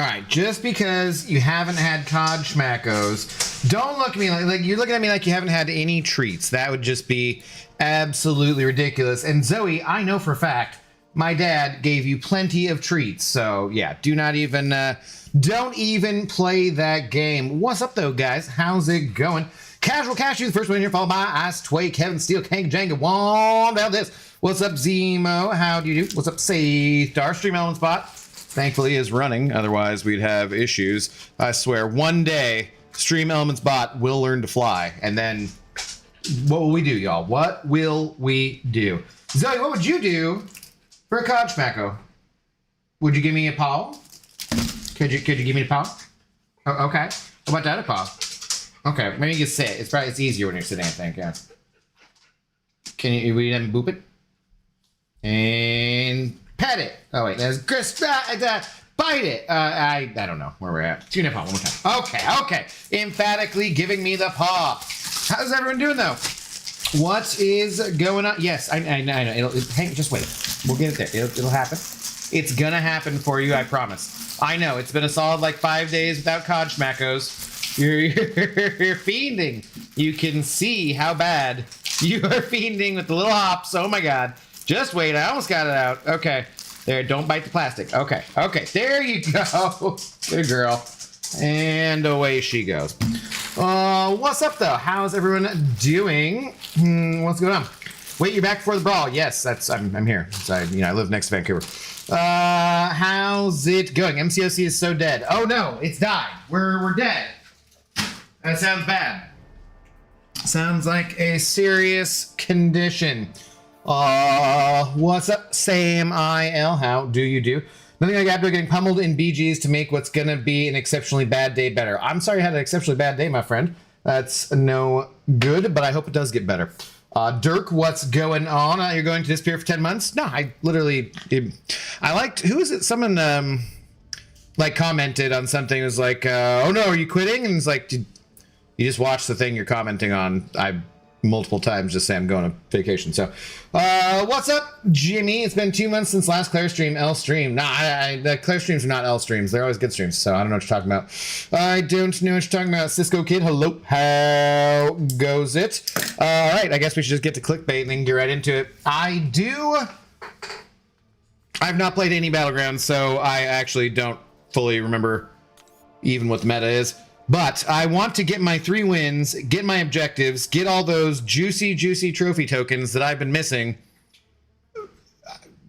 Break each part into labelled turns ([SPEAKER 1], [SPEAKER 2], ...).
[SPEAKER 1] All right, just because you haven't had Cod Schmackos, don't look at me like you're looking at me like you haven't had any treats. That would just be absolutely ridiculous. And Zoe, I know for a fact my dad gave you plenty of treats. So yeah, don't even play that game. What's up though, guys? How's it going? Casual Cashew, the first one here, followed by Ice Tway, Kevin Steele, Kank Jenga, Juan Valdez. What's up, Zemo? How do you do? What's up, Say Star Stream Element Spot? Thankfully is running, otherwise we'd have issues. I swear, one day, Stream Elements Bot will learn to fly, and then what will we do, y'all? What will we do? Zoe, what would you do for a Cod Schmacko? Would you give me a paw? Could you give me a paw? Oh, okay. How about that, a paw? Okay, maybe you can sit. It's easier when you're sitting, I think, yeah. We didn't boop it? And pet it. Oh wait, there's Chris. Bite it. I don't know where we're at. Give me a paw one more time. Okay. Emphatically giving me the paw. How's everyone doing though? What is going on? Yes, I know. Just wait. We'll get it there. It'll happen. It's gonna happen for you. I promise. I know it's been a solid like 5 days without Cod Schmackos. You're fiending. You can see how bad you are fiending with the little hops. Oh my god. Just wait. I almost got it out. Okay. There, don't bite the plastic. Okay. There you go. Good girl. And away she goes. What's up, though? How's everyone doing? What's going on? Wait, you're back before the brawl. Yes, I'm here. So I live next to Vancouver. How's it going? MCOC is so dead. Oh, no, it's died. We're dead. That sounds bad. Sounds like a serious condition. What's up, Sam IL? How do you do? Nothing like after getting pummeled in BGs to make what's gonna be an exceptionally bad day better. I'm sorry you had an exceptionally bad day, my friend. That's no good, but I hope it does get better. Dirk, what's going on? You're going to disappear for 10 months? No, I literally did. Who is it? Someone, commented on something. It was like, oh no, are you quitting? And it's like, you just watch the thing you're commenting on. Multiple times just say I'm going on vacation. So what's up, Jimmy? It's been 2 months since last Claire stream. L stream. Nah, the Claire streams are not L streams. They're always good streams, so I don't know what you're talking about. I don't know what you're talking about. Cisco Kid, hello. How goes it? All right, I guess we should just get to clickbait and then get right into it. I've not played any Battlegrounds, so I actually don't fully remember even what the meta is. But I want to get my 3 wins, get my objectives, get all those juicy trophy tokens that I've been missing.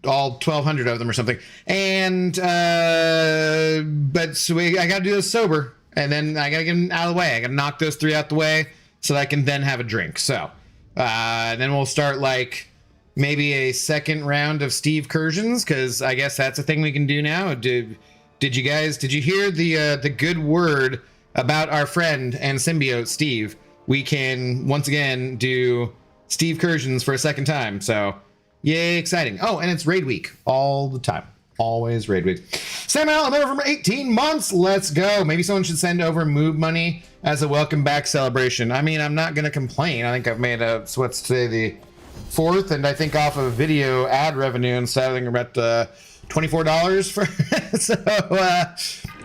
[SPEAKER 1] All 1,200 of them or something. And, I got to do this sober. And then I got to get them out of the way. I got to knock those 3 out the way so that I can then have a drink. So, then we'll start maybe a second round of Steve Cursions, because I guess that's a thing we can do now. Did you hear the good word about our friend and symbiote Steve? We can once again do Steve Cursions for a second time, so yay, exciting. Oh, and it's raid week all the time. Always raid week. Sam Allen, over for 18 months. Let's go. Maybe someone should send over Moob money as a welcome back celebration. I mean, I'm not gonna complain. I think I've made what's today, the 4th, and I think off of video ad revenue and stuff, I think we're about $24 for so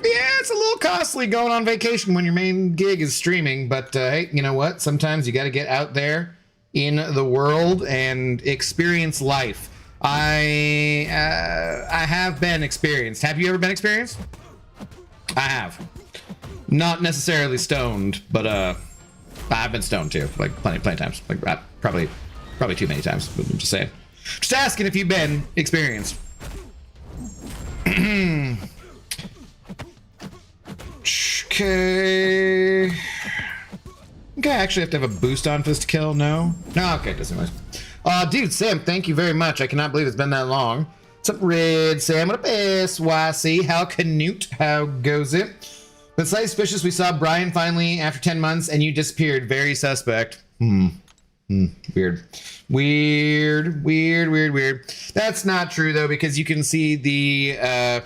[SPEAKER 1] yeah, it's a little costly going on vacation when your main gig is streaming, but hey, you know what? Sometimes you got to get out there in the world and experience life. I have been experienced. Have you ever been experienced? I have. Not necessarily stoned, but I've been stoned too, like plenty of times. Like probably too many times. But I'm just saying. Just asking if you've been experienced. Okay. Okay, I actually have to have a boost on for this to kill. No, okay, doesn't matter. Dude, Sam, thank you very much. I cannot believe it's been that long. What's up, Red Sam? What up, SYC? How Canute? How goes it? But slightly suspicious we saw Brian finally after 10 months and you disappeared. Very suspect. Weird. That's not true though, because you can see the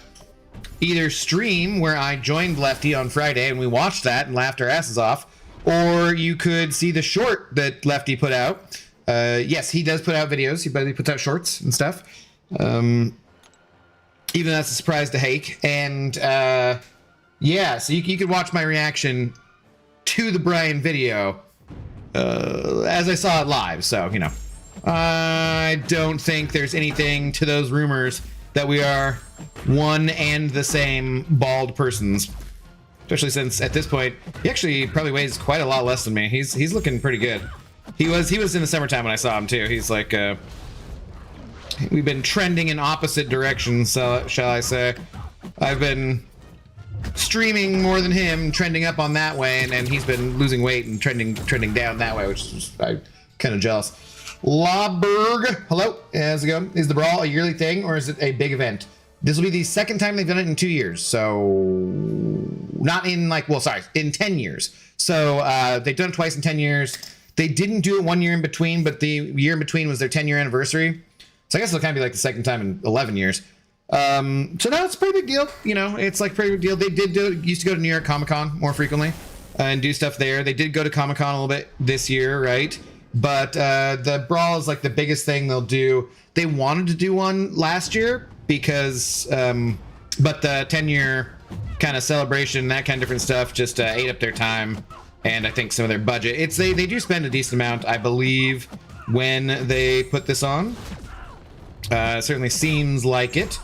[SPEAKER 1] either stream where I joined Lefty on Friday and we watched that and laughed our asses off, or you could see the short that Lefty put out. Yes, he does put out videos. He puts out shorts and stuff. Even that's a surprise to Hake. And Yeah, so you could watch my reaction to the Brian video as I saw it live. So, you know, I don't think there's anything to those rumors that we are one and the same bald persons. Especially since at this point, he actually probably weighs quite a lot less than me. He's looking pretty good. He was in the summertime when I saw him too. He's like, we've been trending in opposite directions, so shall I say. I've been streaming more than him, trending up on that way, and he's been losing weight and trending down that way, which is I'm kind of jealous. Lawberg, hello, how's it going? Is the Brawl a yearly thing or is it a big event? This will be the second time they've done it in 2 years, so not in like, well, sorry, in 10 years. So they've done it twice in 10 years. They didn't do it 1 year in between, but the year in between was their 10-year anniversary. So I guess it'll kind of be like the second time in 11 years. So no, it's a pretty big deal. You know, it's like a pretty big deal. They used to go to New York Comic Con more frequently and do stuff there. They did go to Comic Con a little bit this year, right? But the Brawl is like the biggest thing they'll do. They wanted to do one last year because, but the 10-year kind of celebration, that kind of different stuff just ate up their time and I think some of their budget. They do spend a decent amount, I believe, when they put this on. Certainly seems like it,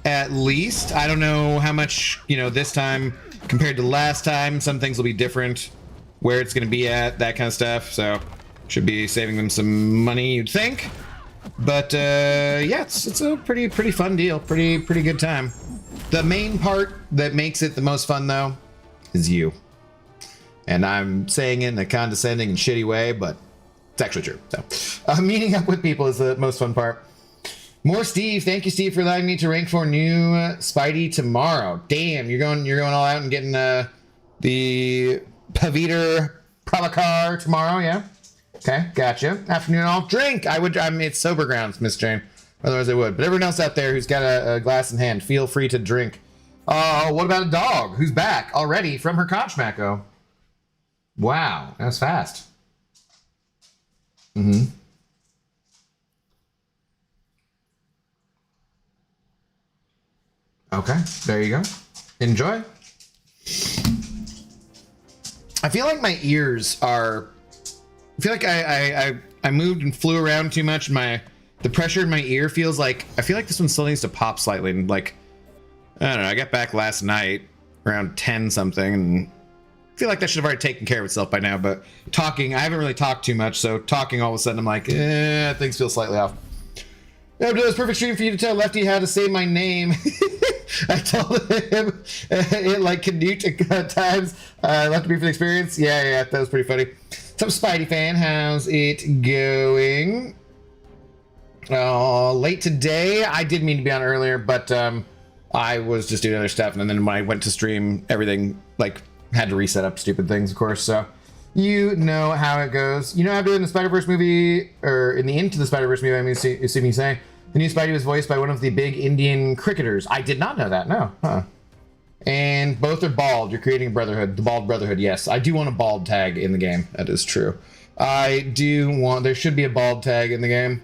[SPEAKER 1] at least. I don't know how much, you know, this time compared to last time. Some things will be different, where it's going to be at, that kind of stuff. So should be saving them some money, you'd think. But yeah, it's a pretty fun deal. Pretty good time. The main part that makes it the most fun, though, is you. And I'm saying it in a condescending and shitty way, but it's actually true. So meeting up with people is the most fun part. More Steve. Thank you, Steve, for allowing me to rank for new Spidey tomorrow. Damn, you're going all out and getting the Paviter Prabhakar tomorrow, yeah? Okay, gotcha. Afternoon all. Drink. I mean, it's sober grounds, Miss Jane. Otherwise I would. But everyone else out there who's got a glass in hand, feel free to drink. Oh, what about a dog who's back already from her Conchmacko? Wow, that was fast. Mm-hmm. Okay, there you go. Enjoy. I feel like my ears are... I feel like I moved and flew around too much. The pressure in my ear feels like... I feel like this one still needs to pop slightly. And like, I don't know, I got back last night around 10 something and I feel like that should have already taken care of itself by now. But talking, I haven't really talked too much. So talking all of a sudden, I'm like, things feel slightly off. Yeah, but it was perfect stream for you to tell Lefty how to say my name. I told him it like Canute at times. Lefty for the experience. Yeah, that was pretty funny. Some Spidey fan, how's it going? Late today. I did mean to be on earlier, but I was just doing other stuff, and then when I went to stream, everything like had to reset up stupid things, of course. So you know how it goes. You know how in the Spider-Verse movie, or in the Into the Spider-Verse movie, I mean, assuming you say, the new Spidey was voiced by one of the big Indian cricketers. I did not know that, no. Huh. And both are bald. You're creating a brotherhood. The Bald Brotherhood, yes. I do want a bald tag in the game. That is true. There should be a bald tag in the game.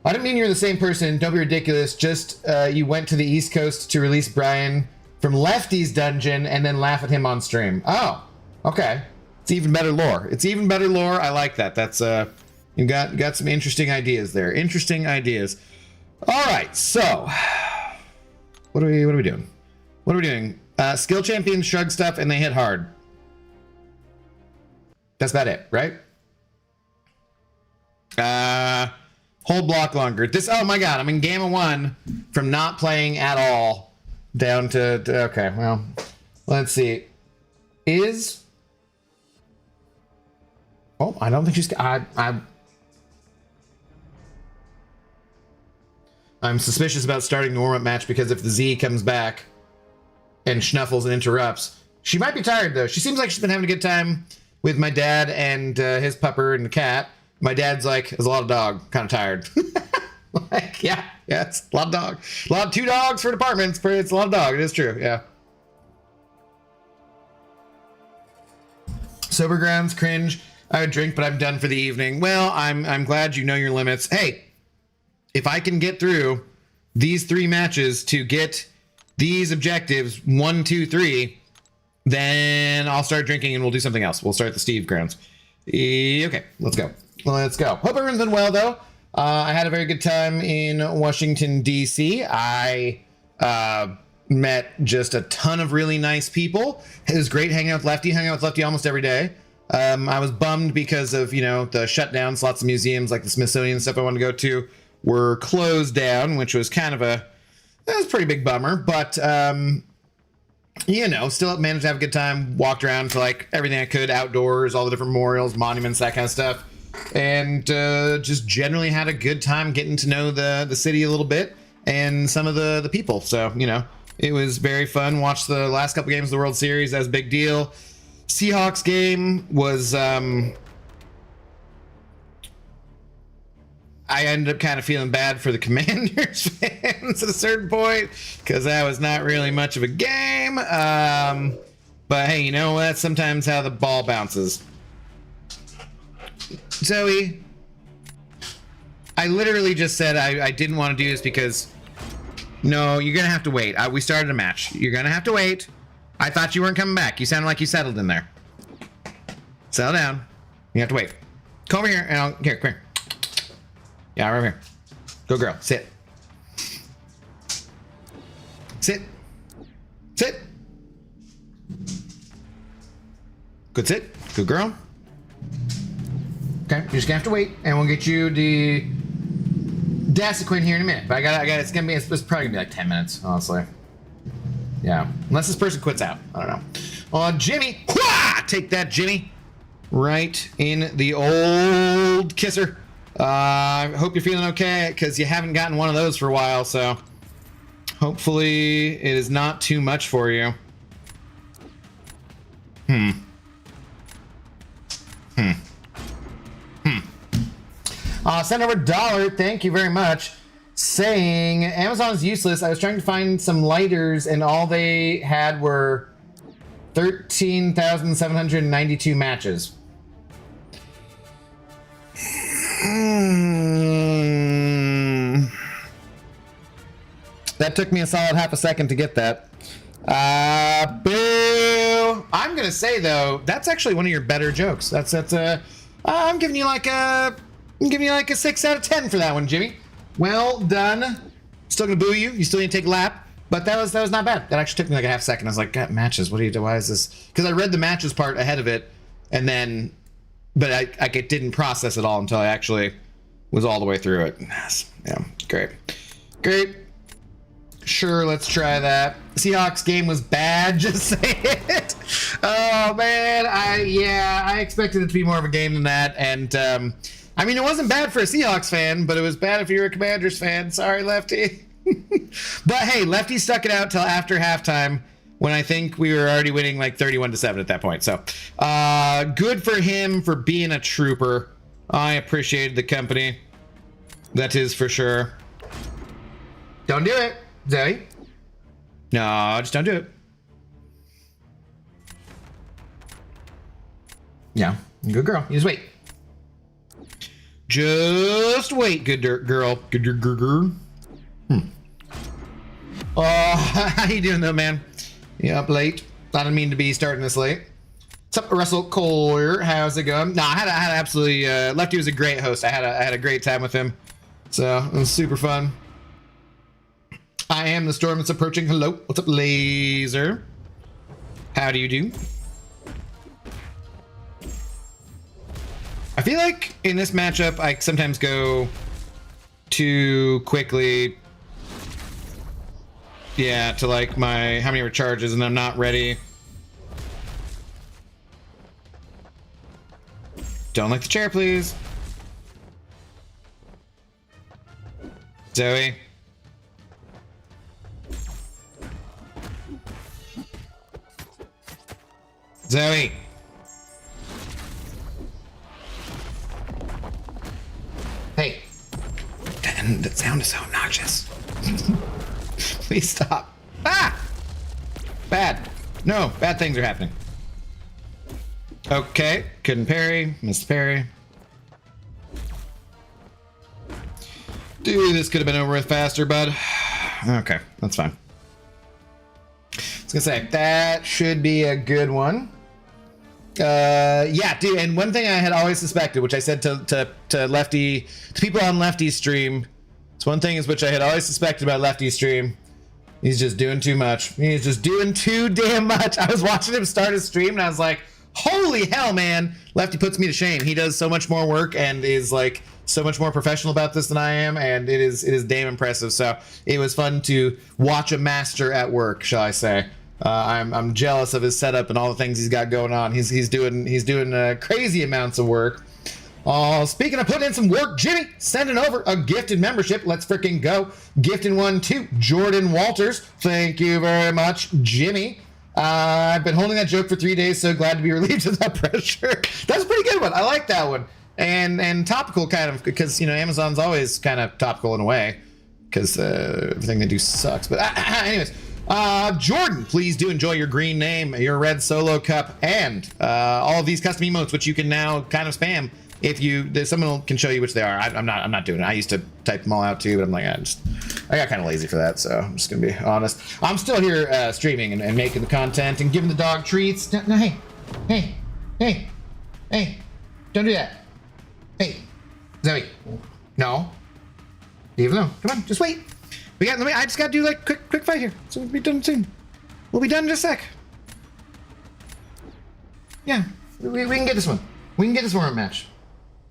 [SPEAKER 1] I didn't mean you're the same person. Don't be ridiculous. Just you went to the East Coast to release Brian from Lefty's dungeon and then laugh at him on stream. Oh, okay. It's even better lore. It's even better lore. I like that. That's you got some interesting ideas there. Interesting ideas. All right, so what are we doing? What are we doing? Skill champions shrug stuff and they hit hard. That's about it, right? Hold block longer. Oh my god, I'm in Gamma 1 from not playing at all down to okay, well, let's see. Oh, I don't think she's... I'm suspicious about starting the warm-up match because if the Z comes back and schnuffles and interrupts, she might be tired though. She seems like she's been having a good time with my dad and his pupper and the cat. My dad's like, there's a lot of dog, kind of tired. Like, yeah, it's a lot of dog. 2 dogs for departments, but it's a lot of dog. It is true, yeah. Sober grounds, cringe. I would drink, but I'm done for the evening. Well, I'm glad you know your limits. Hey, if I can get through these 3 matches to get these objectives, 1, 2, 3, Then I'll start drinking and we'll do something else. We'll start the Steve grounds. Okay, let's go. Let's go. Hope everyone's been well, though. I had a very good time in Washington, D.C. I met just a ton of really nice people. It was great hanging out with Lefty. Hanging out with Lefty almost every day. I was bummed because of, the shutdowns. Lots of museums like the Smithsonian and stuff I wanted to go to were closed down, which was kind of that was a pretty big bummer. But, still managed to have a good time. Walked around to like everything I could outdoors, all the different memorials, monuments, that kind of stuff. And just generally had a good time getting to know the city a little bit and some of the people. So, it was very fun. Watched the last couple games of the World Series. That was a big deal. Seahawks game was I ended up kind of feeling bad for the Commanders fans at a certain point because that was not really much of a game. But hey, you know what? Sometimes how the ball bounces. Zoe, I literally just said I didn't want to do this because no, you're going to have to wait. We started a match. You're going to have to wait. I thought you weren't coming back. You sounded like you settled in there. Settle down. You have to wait. Come over here and come here. Yeah, right here. Go girl. Sit. Sit. Sit. Good sit. Good girl. Okay, you're just gonna have to wait, and we'll get you the Dasiquin here in a minute. But I got it's probably gonna be like 10 minutes, honestly. Yeah, unless this person quits out. I don't know. Jimmy, take that, Jimmy. Right in the old kisser. I hope you're feeling okay because you haven't gotten one of those for a while, so hopefully it is not too much for you. Send over $1. Thank you very much. Saying Amazon's useless. I was trying to find some lighters and all they had were 13,792 matches. That took me a solid half a second to get that. Boo! I'm gonna say though, that's actually one of your better jokes. I'm giving you like a 6 out of 10 for that one, Jimmy. Well done. Still gonna boo you. You still need to take a lap, but that was not bad. That actually took me like a half second. I was like, God, matches. What do you do? Why is this? Because I read the matches part ahead of it, and then. But I didn't process it all until I actually was all the way through it. Yes. Yeah, great. Sure, let's try that. Seahawks game was bad, just say it. Oh, man. I expected it to be more of a game than that. And, it wasn't bad for a Seahawks fan, but it was bad if you're a Commanders fan. Sorry, Lefty. But, hey, Lefty stuck it out till after halftime, when I think we were already winning like 31-7 at that point. So good for him for being a trooper. I appreciated the company. That is for sure. Don't do it, Zoe. No, just don't do it. Yeah, good girl. You just wait. Just wait, good girl. Good girl. Oh, how you doing though, man? Yeah, up late. I didn't mean to be starting this late. What's up, Russell Kohler? How's it going? No, I had absolutely. Lefty was a great host. I had a great time with him. So it was super fun. I am the storm that's approaching. Hello, what's up, Laser? How do you do? I feel like in this matchup, I sometimes go too quickly. Yeah, to like how many recharges, and I'm not ready. Don't like the chair, please. Zoe. Zoe. Hey. That sound is so obnoxious. Please stop. Ah! Bad. No, bad things are happening. Okay, couldn't parry. Missed parry. Dude, this could have been over with faster, bud. Okay, that's fine. gonna say that should be a good one. Yeah, dude. And one thing I had always suspected, which I said to Lefty, to people on Lefty's stream, it's one thing is which I had always suspected about Lefty's stream. He's just doing too much. He's just doing too damn much. I was watching him start his stream and I was like, holy hell, man. Lefty puts me to shame. He does so much more work and is like so much more professional about this than I am, and it is damn impressive. So it was fun to watch a master at work, shall I say. I'm jealous of his setup and all the things he's got going on. He's doing crazy amounts of work. Speaking of putting in some work, Jimmy sending over a gifted membership. Let's freaking go. Gifting one to Jordan Walters. Thank you very much, Jimmy. I've been holding that joke for 3 days, so glad to be relieved of that pressure. That's a pretty good one. I like that one. And topical kind of, because, you know, Amazon's always kind of topical in a way, because everything they do sucks. But anyways, Jordan, please do enjoy your green name, your red solo cup, and all of these custom emotes, which you can now kind of spam. If someone can show you which they are. I'm not doing it. I used to type them all out too, but I'm like, I got kind of lazy for that, so I'm just gonna be honest. I'm still here streaming and making the content and giving the dog treats. No, hey, don't do that. Hey, Zoe, no, leave it alone. Come on, just wait. I just gotta do like quick fight here, so we'll be done soon. We'll be done in just a sec. Yeah, we can get this one. We can get this warm-up match.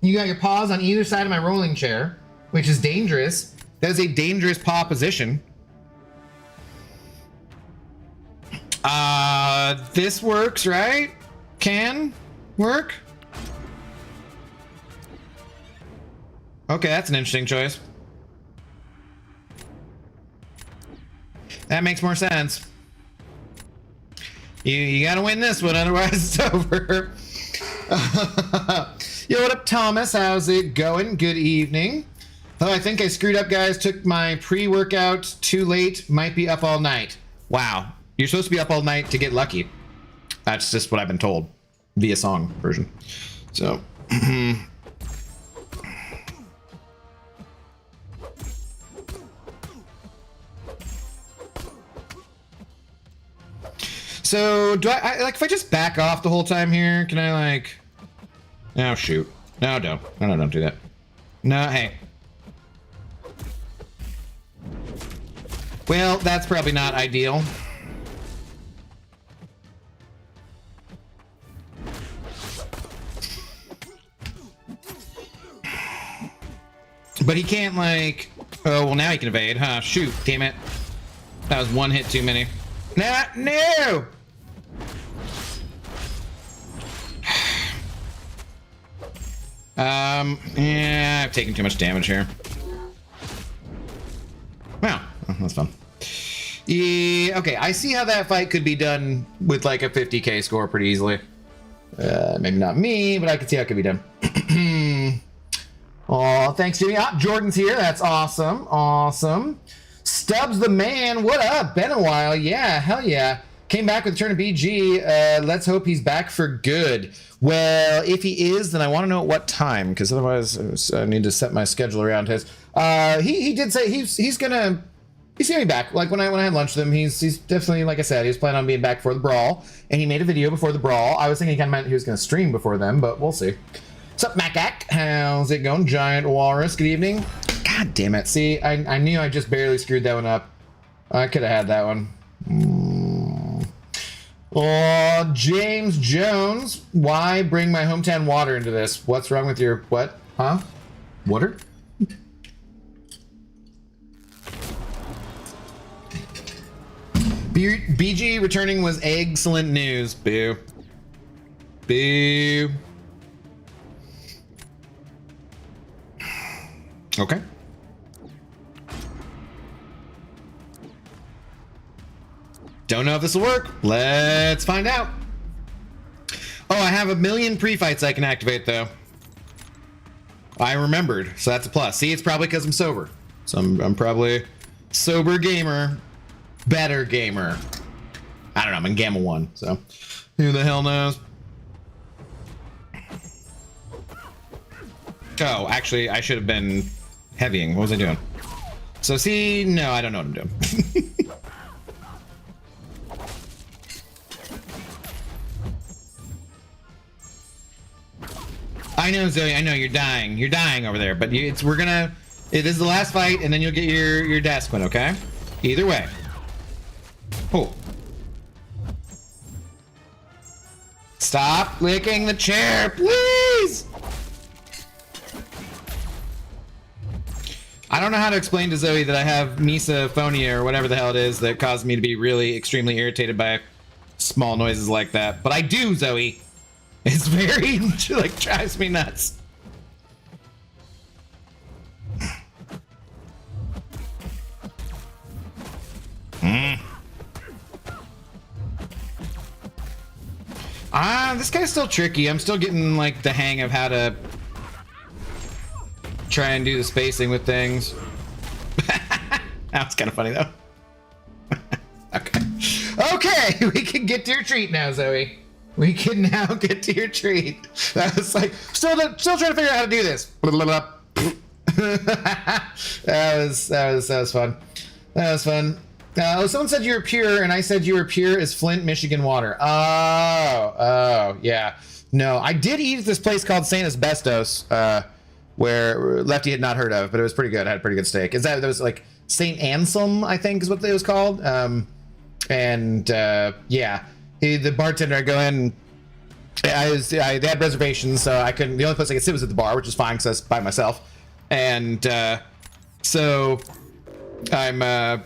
[SPEAKER 1] You got your paws on either side of my rolling chair, which is dangerous. That is a dangerous paw position. This works, right? Can work? Okay, that's an interesting choice. That makes more sense. You gotta win this one, otherwise it's over. Yo, what up, Thomas? How's it going? Good evening. Oh, I think I screwed up, guys. Took my pre-workout too late. Might be up all night. Wow. You're supposed to be up all night to get lucky. That's just what I've been told via song version. So. So, do I like, if I just back off the whole time here, can I, like... Oh, shoot. No, don't. No, don't do that. No, hey. Well, that's probably not ideal. But he can't, like... Oh, well, now he can evade, huh? Shoot, damn it. That was one hit too many. Nah, no! Yeah, I've taken too much damage here. Well, that's fun. Yeah, okay, I see how that fight could be done with like a 50k score pretty easily. Maybe not me, but I can see how it could be done. Oh, thanks, Jimmy. Jordan's here. That's awesome. Awesome. Stubbs the man. What up? Been a while. Yeah, hell yeah. Came back with a turn of BG. Let's hope he's back for good. Well, if he is, then I want to know at what time, because otherwise I need to set my schedule around his. He did say he's gonna be back. Like when I had lunch with him, he's definitely, like I said, he was planning on being back for the brawl, and he made a video before the brawl. I was thinking he kind of meant he was gonna stream before then, but we'll see. What's up, Macac? How's it going? Giant Walrus, good evening. God damn it. See, I knew I just barely screwed that one up. I could have had that one. Oh, James Jones. Why bring my hometown water into this? What's wrong with your what? Huh? Water? BG returning was excellent news. Boo. Boo. Okay. Don't know if this will work. Let's find out. Oh, I have 1 million pre-fights I can activate, though. I remembered, so that's a plus. See, it's probably because I'm sober. So I'm probably sober gamer, better gamer. I don't know, I'm in Gamma 1, so who the hell knows? Oh, actually, I should have been heavying. What was I doing? So see, no, I don't know what I'm doing. I know, Zoe. I know you're dying. You're dying over there. But it is the last fight, and then you'll get your desk one. Okay. Either way. Oh. Stop licking the chair, please. I don't know how to explain to Zoe that I have misophonia or whatever the hell it is that caused me to be really extremely irritated by small noises like that. But I do, Zoe. It's very, like, drives me nuts. This guy's still tricky. I'm still getting, like, the hang of how to try and do the spacing with things. That's kind of funny, though. Okay. Okay, we can get to your treat now, Zoe. We can now get to your treat. That was like, still trying to figure out how to do this. that was fun. That was fun. Someone said you were pure, and I said you were pure as Flint, Michigan water. Oh, yeah. No, I did eat at this place called St. Asbestos, where Lefty had not heard of, but it was pretty good. I had a pretty good steak. That was like St. Anselm, I think is what it was called. Yeah, the bartender, I go in. They had reservations, so I couldn't. The only place I could sit was at the bar, which is fine because I was by myself. And so I'm.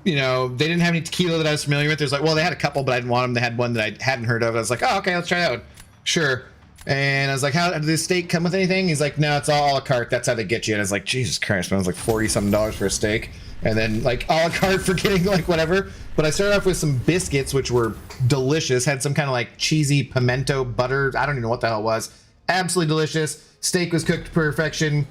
[SPEAKER 1] You know, they didn't have any tequila that I was familiar with. There's like, well, they had a couple, but I didn't want them. They had one that I hadn't heard of. I was like, oh, okay, let's try that one. Sure. And I was like, how did this steak come with anything? He's like, no, it's all a la carte. That's how they get you. And I was like, Jesus Christ, man, it was like $40-something for a steak. And then like a la carte for getting like whatever. But I started off with some biscuits, which were delicious. Had some kind of like cheesy pimento butter. I don't even know what the hell it was. Absolutely delicious. Steak was cooked to perfection.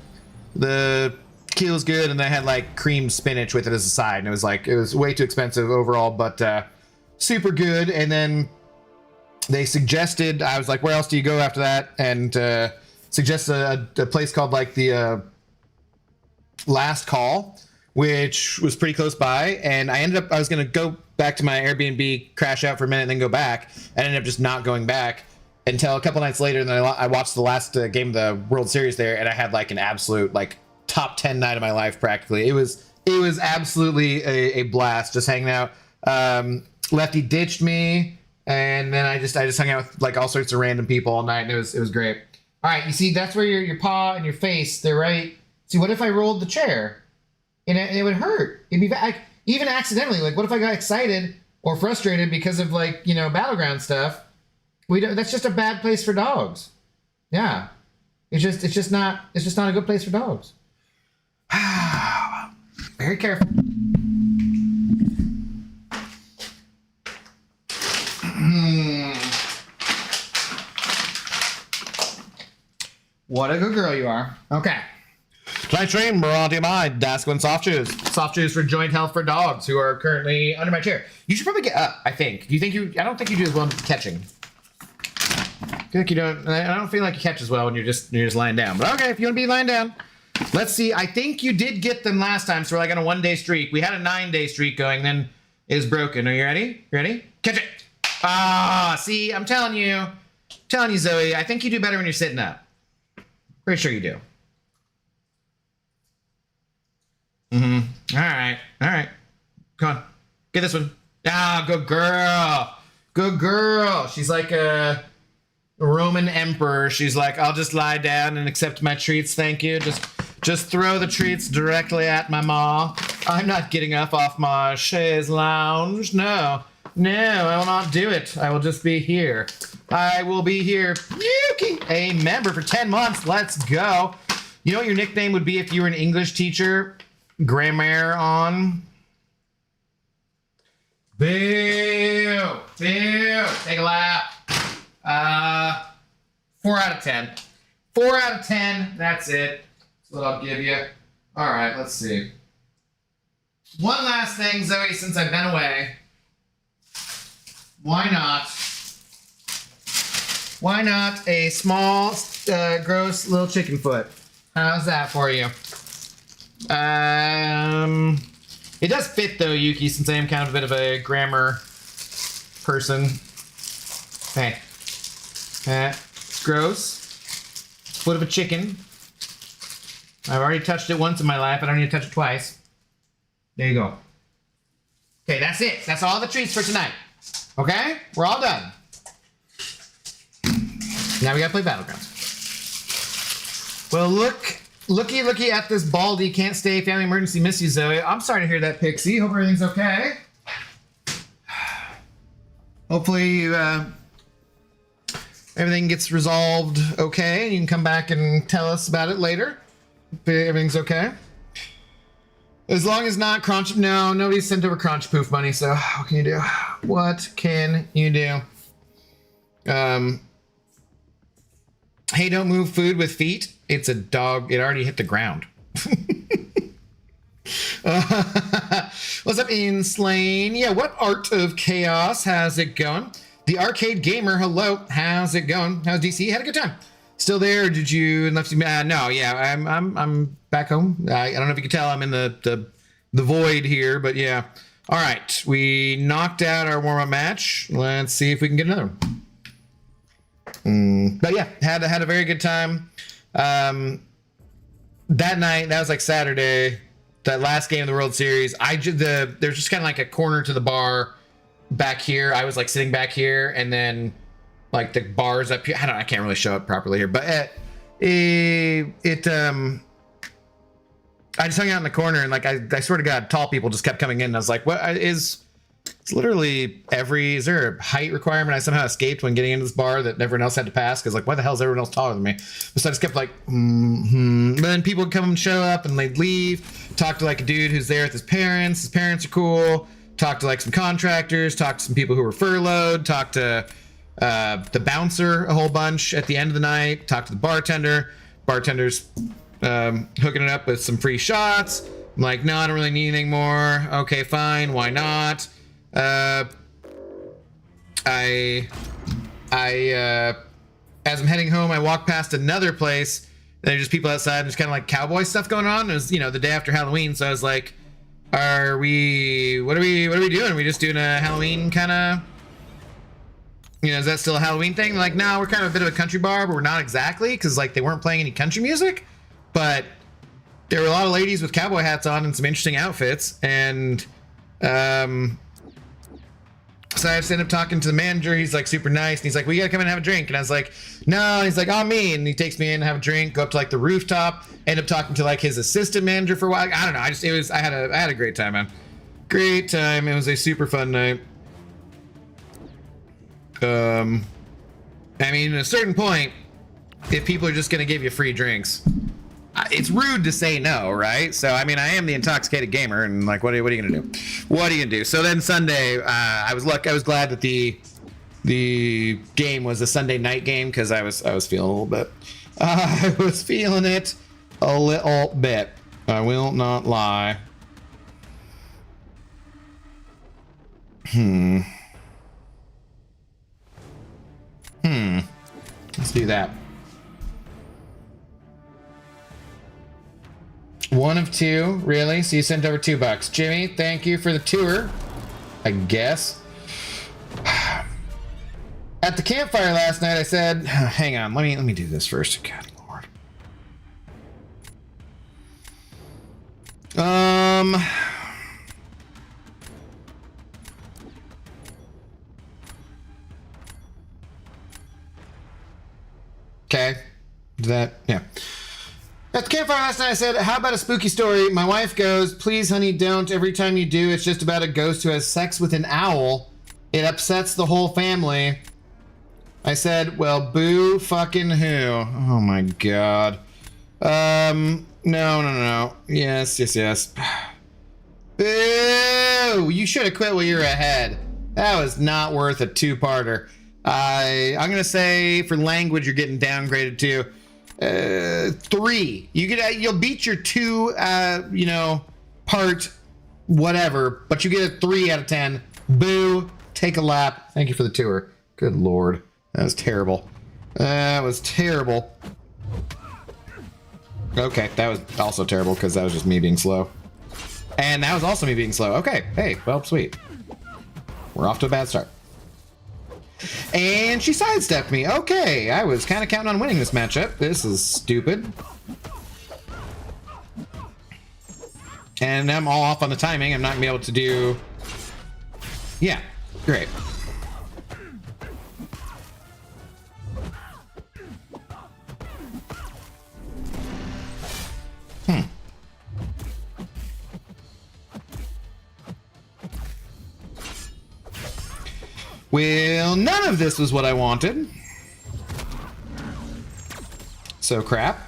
[SPEAKER 1] The tequila was good, and I had like creamed spinach with it as a side, and it was way too expensive overall, but super good. And then they suggested, I was like, where else do you go after that? And suggested a place called like the Last Call, which was pretty close by. And I was gonna go back to my Airbnb, crash out for a minute, and then go back. I ended up just not going back until a couple nights later, and then I watched the last game of the World Series there, and I had like an absolute like top 10 night of my life practically. It was absolutely a blast just hanging out. Lefty ditched me, and then I just hung out with like all sorts of random people all night, and it was great. All right, you see, that's where your paw and your face, they're right. See, what if I rolled the chair and it would hurt? It'd be like, even accidentally. Like, what if I got excited or frustrated because of like, you know, Battleground stuff? That's just a bad place for dogs. Yeah, it's just not a good place for dogs. Very careful. What a good girl you are. Okay. Tonight's stream brought to you by Dasquin Soft Chews. Soft Chews for joint health for dogs who are currently under my chair. You should probably get up, I think. I don't think you do as well in catching. I feel like you don't. I don't feel like you catch as well when you're just lying down. But okay, if you want to be lying down. Let's see. I think you did get them last time, so we're like on a 1-day streak. We had a 9-day streak going, then it was broken. Are you ready? Ready? Catch it. See, I'm telling you, Zoe, I think you do better when you're sitting up. Pretty sure you do. All right. Come on. Get this one. Good girl. Good girl. She's like a Roman emperor. She's like, I'll just lie down and accept my treats, thank you. Just throw the treats directly at my maw. I'm not getting up off my chaise lounge. No, I will not do it. I will just be here. I will be here. Yuki, a member for 10 months. Let's go. You know what your nickname would be if you were an English teacher? Grammar on. Boo. Take a lap. 4 out of 10. 4 out of 10. That's it. That's what I'll give you. All right, let's see. One last thing, Zoe, since I've been away. Why not a small, gross little chicken foot? How's that for you? It does fit though, Yuki, since I am kind of a bit of a grammar person. Hey. Gross. foot of a chicken. I've already touched it once in my life. I don't need to touch it twice. There you go. Okay, that's it. That's all the treats for tonight. Okay? We're all done. Now we gotta play Battlegrounds. Well, looky at this baldy, can't stay, family emergency, miss you, Zoe. I'm sorry to hear that, Pixie. Hope everything's okay. Hopefully everything gets resolved okay, and you can come back and tell us about it later. Everything's okay. As long as not crunch. No, nobody sent over crunch poof money, so what can you do? What can you do? Hey, don't move food with feet. It's a dog. It already hit the ground. What's up, Inslane? Yeah, what Art of Chaos? How's it going? The Arcade Gamer, hello. How's it going? How's DC? Had a good time. Still there? Or did you left? No, yeah, I'm back home. I don't know if you can tell. I'm in the void here, but yeah. All right, we knocked out our warm-up match. Let's see if we can get another one. But yeah, had a very good time. That night, that was like Saturday, that last game of the World Series. There's just kind of like a corner to the bar back here. I was like sitting back here, and then like the bars up here. I can't really show it properly here, but I just hung out in the corner, and like I swear to God, tall people just kept coming in. And I was like, what is? It's literally is there a height requirement I somehow escaped when getting into this bar that everyone else had to pass? Because like, why the hell is everyone else taller than me? So I just kept like, But then people would come and show up, and they'd leave. Talk to like a dude who's there with his parents. His parents are cool. Talk to like some contractors. Talk to some people who were furloughed. Talk to the bouncer a whole bunch at the end of the night. Talk to the bartender. Bartender's hooking it up with some free shots. I'm like, no, I don't really need anything more. Okay, fine. Why not? As I'm heading home, I walk past another place. And there's just people outside. And there's kind of like cowboy stuff going on. It was, the day after Halloween, so I was like, what are we doing? Are we just doing a Halloween kind of? Is that still a Halloween thing? Like, no, we're kind of a bit of a country bar, but we're not exactly, because like they weren't playing any country music, but there were a lot of ladies with cowboy hats on and some interesting outfits, and so I just ended up talking to the manager. He's like super nice, and he's like, "We gotta come in and have a drink." And I was like, "No." And he's like, "On me." And he takes me in and have a drink. Go up to like the rooftop. End up talking to like his assistant manager for a while. I don't know. I had a great time, man. Great time. It was a super fun night. I mean, at a certain point, if people are just gonna give you free drinks, it's rude to say no, right? So, I mean, I am the intoxicated gamer, and like, what are you gonna do? What are you gonna do? So then Sunday, I was glad that the game was a Sunday night game, because I was feeling a little bit. I was feeling it a little bit. I will not lie. Let's do that. One of two, really? So you sent over $2. Jimmy, thank you for the tour, I guess. At the campfire last night, I said, hang on, let me do this first. God, Lord. Okay. Yeah. At the campfire last night, I said, how about a spooky story? My wife goes, please, honey, don't. Every time you do, it's just about a ghost who has sex with an owl. It upsets the whole family. I said, well, boo fucking who? Oh, my God. No. Yes. Boo! You should have quit while you were ahead. That was not worth a two-parter. I'm going to say, for language, you're getting downgraded, too. 3. You'll beat your 2 part whatever, but you get a 3 out of 10. Boo. Take a lap. Thank you for the tour. Good Lord. That was terrible. Okay, that was also terrible because that was just me being slow. And that was also me being slow. Okay, hey, well, sweet. We're off to a bad start. And she sidestepped me. Okay, I was kind of counting on winning this matchup. This is stupid. And I'm all off on the timing. I'm not going to be able to do... Yeah, great. Well, none of this was what I wanted. So crap.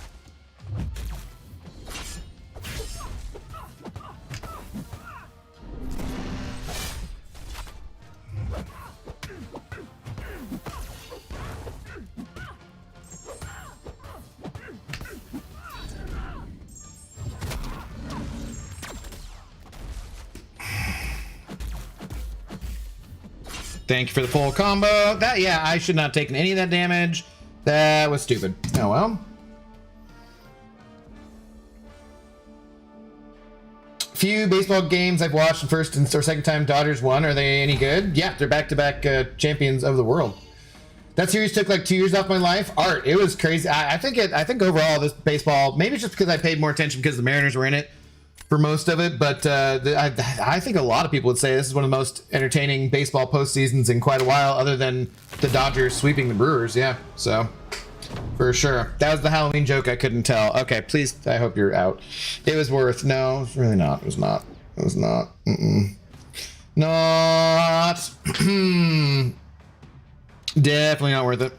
[SPEAKER 1] Thank you for the full combo. That, yeah, I should not have taken any of that damage. That was stupid. Oh well. Few baseball games I've watched the first or second time Dodgers won. Are they any good? Yeah, they're back-to-back champions of the world. That series took like 2 years off my life. Art, it was crazy. I think overall this baseball, maybe it's just because I paid more attention because the Mariners were in it for most of it, but I think a lot of people would say this is one of the most entertaining baseball postseasons in quite a while, other than the Dodgers sweeping the Brewers. Yeah, so for sure. That was the Halloween joke I couldn't tell. Okay, please, I hope you're out. It was worth. No, it's really not. It was not. It was not. Not. Definitely not worth it.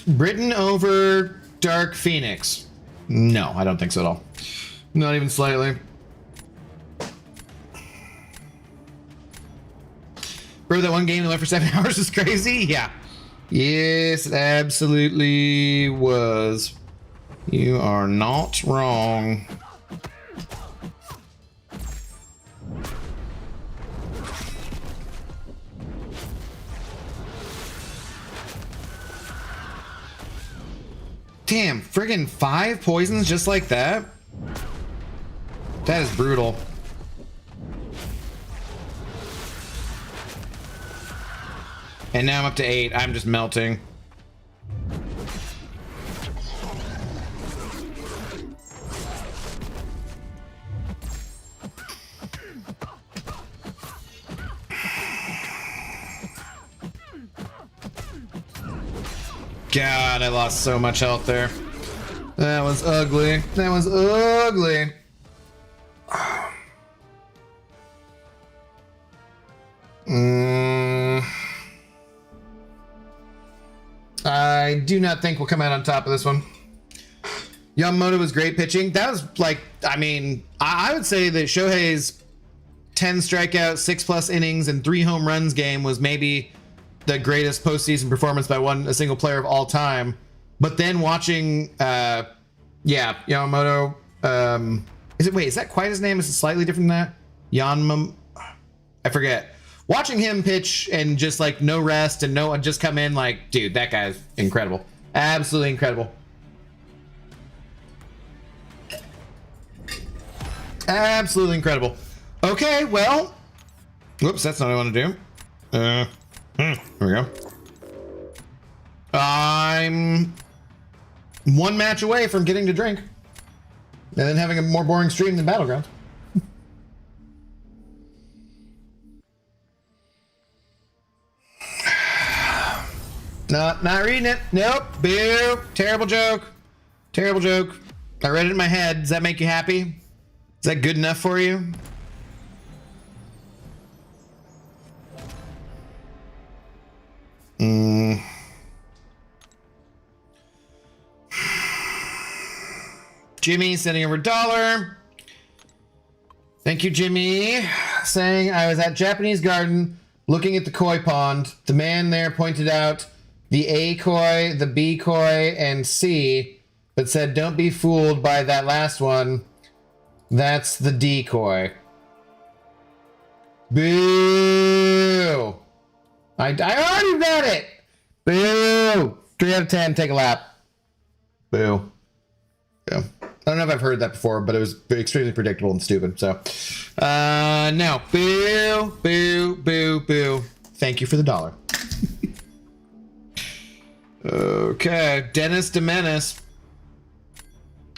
[SPEAKER 1] Britain over Dark Phoenix. No, I don't think so at all. Not even slightly. Bro, that one game that went for 7 hours is crazy? Yeah. Yes, it absolutely was. You are not wrong. Damn, friggin' 5 poisons just like that? That is brutal. And now I'm up to 8. I'm just melting. God, I lost so much health there. That was ugly. That was ugly. I do not think we'll come out on top of this one. Yamamoto was great pitching. That was like, I mean, I would say that Shohei's 10 strikeouts, 6+ innings, and 3 home runs game was maybe the greatest postseason performance by a single player of all time. But then watching, Yamamoto, is that quite his name? Is it slightly different than that? I forget. Watching him pitch and just like no rest and just come in like, dude, that guy's incredible. Absolutely incredible. Absolutely incredible. Okay, well, whoops, that's not what I want to do. Here we go. I'm 1 match away from getting to drink and then having a more boring stream than Battlegrounds. Not reading it. Nope. Boo. Terrible joke. Terrible joke. I read it in my head. Does that make you happy? Is that good enough for you? Jimmy sending over $1. Thank you, Jimmy. Saying I was at Japanese garden looking at the koi pond. The man there pointed out the A koi, the B koi, and C, but said don't be fooled by that last one. That's the decoy. Boo! I already read it. Boo. 3 out of 10. Take a lap. Boo. Yeah. I don't know if I've heard that before, but it was extremely predictable and stupid. So, no. Boo. Boo. Boo. Boo. Thank you for the $1. Okay. Dennis de Menace.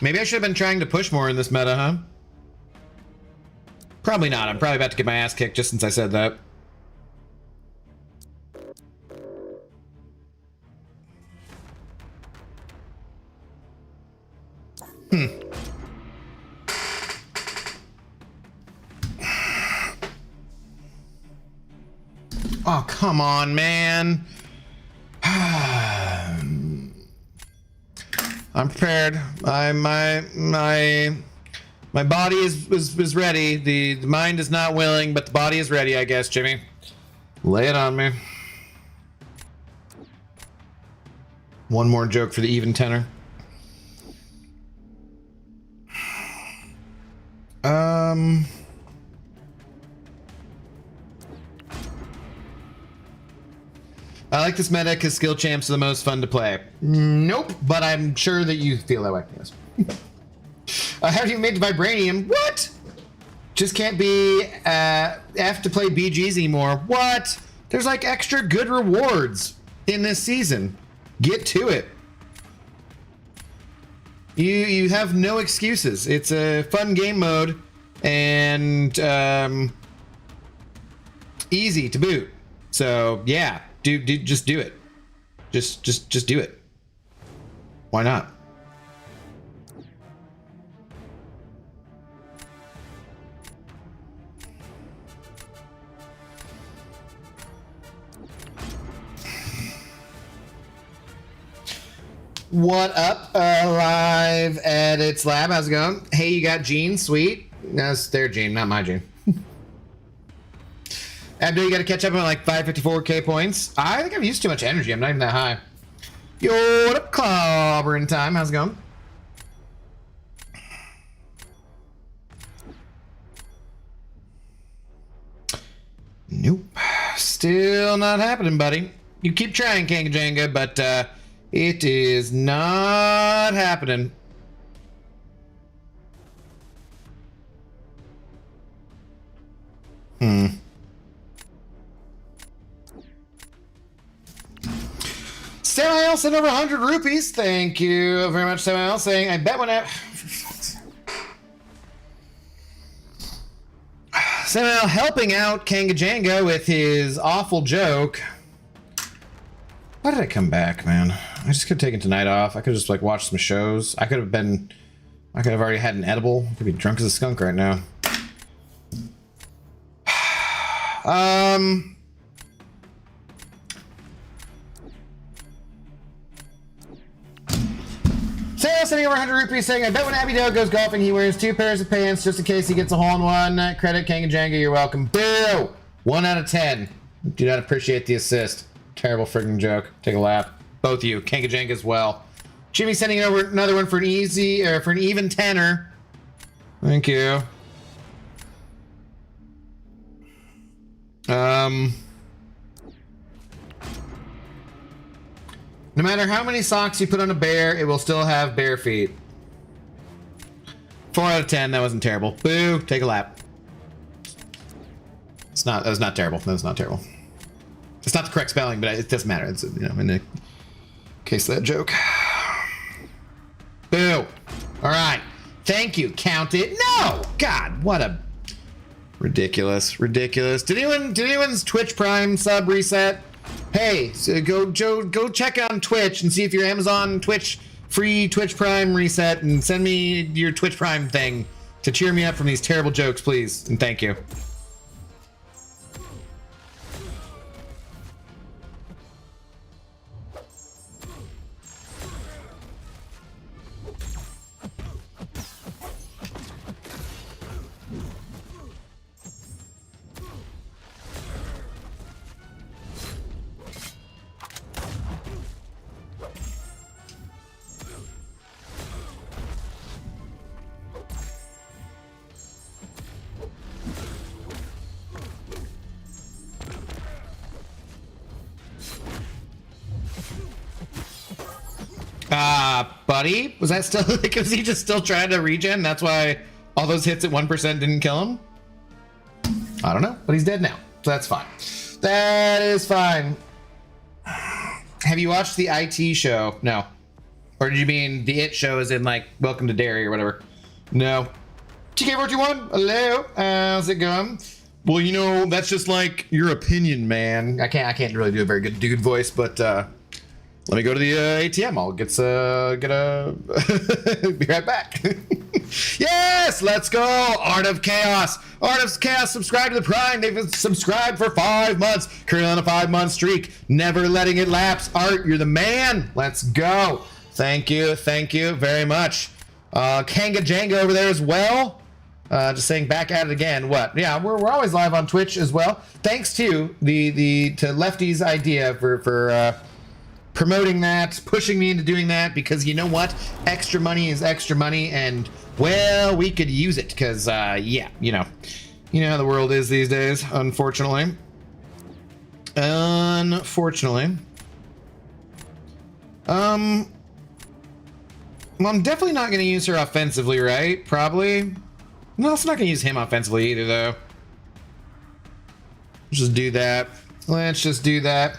[SPEAKER 1] Maybe I should have been trying to push more in this meta, huh? Probably not. I'm probably about to get my ass kicked just since I said that. Oh, come on, man. I'm prepared. My body is ready. The mind is not willing, but the body is ready, I guess, Jimmy. Lay it on me. One more joke for the even tenor. I like this meta because skill champs are the most fun to play. Nope, but I'm sure that you feel that way. Yes. How do you make Vibranium? What? Just can't be F to play BGs anymore. What? There's like extra good rewards in this season. Get to it. You have no excuses. It's a fun game mode and easy to boot. So yeah, just do it. Just do it. Why not? What up, live at its lab? How's it going? Hey, you got Gene? Sweet. No, it's their Gene, not my Gene. Abdo, you got to catch up on like 554k points. I think I've used too much energy. I'm not even that high. Yo, what up, clobbering time? How's it going? Nope. Still not happening, buddy. You keep trying, Kangajanga, but it is not happening. Samael sent over 100 rupees. Thank you very much, Samael, saying, I bet when I... Samael helping out Kangajanga with his awful joke. Why did I come back, man? I just could have taken tonight off. I could have just like watched some shows. I could have already had an edible. I could be drunk as a skunk right now. Sarah sending over 100 rupees saying, I bet when Abby Dale goes golfing, he wears 2 pairs of pants just in case he gets a hole-in-one. Credit Kangajanga, you're welcome. Boo! 1 out of 10. Do not appreciate the assist. Terrible freaking joke. Take a lap. Both of you. Kangajanga as well. Jimmy sending over another one for an easy, or for an even tenor. Thank you. No matter how many socks you put on a bear, it will still have bare feet. 4 out of 10. That wasn't terrible. Boo. Take a lap. That was not terrible. That was not terrible. It's not the correct spelling, but it doesn't matter. It's, you know, in the case of that joke. Boo. All right. Thank you. Count it. No. God, what a ridiculous. Did anyone's Twitch Prime sub reset? Hey, so go check on Twitch and see if your Amazon Twitch free Twitch Prime reset and send me your Twitch Prime thing to cheer me up from these terrible jokes, please. And thank you. buddy? Was that still, like, was he just still trying to regen? That's why all those hits at 1% didn't kill him? I don't know, but he's dead now, so that's fine. That is fine. Have you watched the IT show? No. Or did you mean the It show as in, like, Welcome to Derry or whatever? No. TK421, hello, how's it going? Well, you know, that's just like your opinion, man. I can't really do a very good dude voice, but let me go to the ATM. I'll get a be right back. Yes, let's go. Art of Chaos. Art of Chaos, subscribe to the Prime. They've subscribed for 5 months. Currently on a 5-month streak. Never letting it lapse. Art, you're the man. Let's go. Thank you very much. Kanga Django over there as well. Just saying, back at it again. What? Yeah, we're always live on Twitch as well. Thanks to to Lefty's idea for promoting that, pushing me into doing that, because you know what? Extra money is extra money, and well, we could use it because yeah, you know how the world is these days. Unfortunately. Well, I'm definitely not going to use her offensively, right? Probably. No, it's not going to use him offensively either, though. Let's just do that. Let's just do that.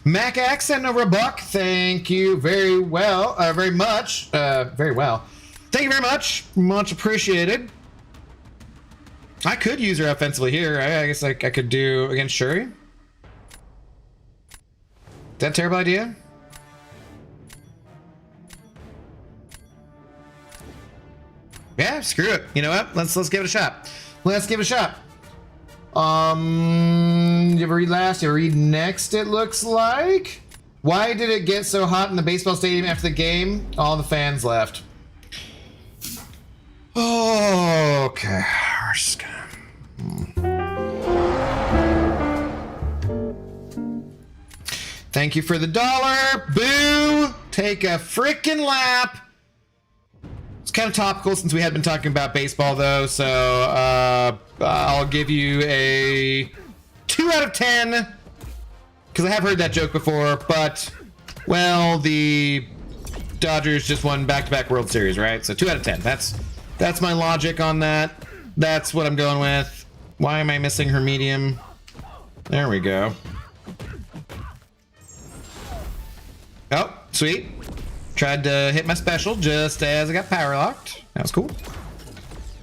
[SPEAKER 1] Mac X sending over $1. Thank you very well. Very much. Very well. Thank you very much. Much appreciated. I could use her offensively here. I guess I could do against Shuri. Is that a terrible idea? Yeah, screw it. You know what? Let's give it a shot. Let's give it a shot. You ever read last? You ever read next? It looks like. Why did it get so hot in the baseball stadium after the game? All the fans left. Oh, okay. We're just gonna. Thank you for the $1. Boo! Take a frickin' lap. It's kind of topical since we had been talking about baseball, though, so I'll give you a 2 out of 10, because I have heard that joke before, but, well, the Dodgers just won back-to-back World Series, right? So 2 out of 10. That's my logic on that. That's what I'm going with. Why am I missing her medium? There we go. Oh, sweet. Tried to hit my special just as I got power locked. That was cool.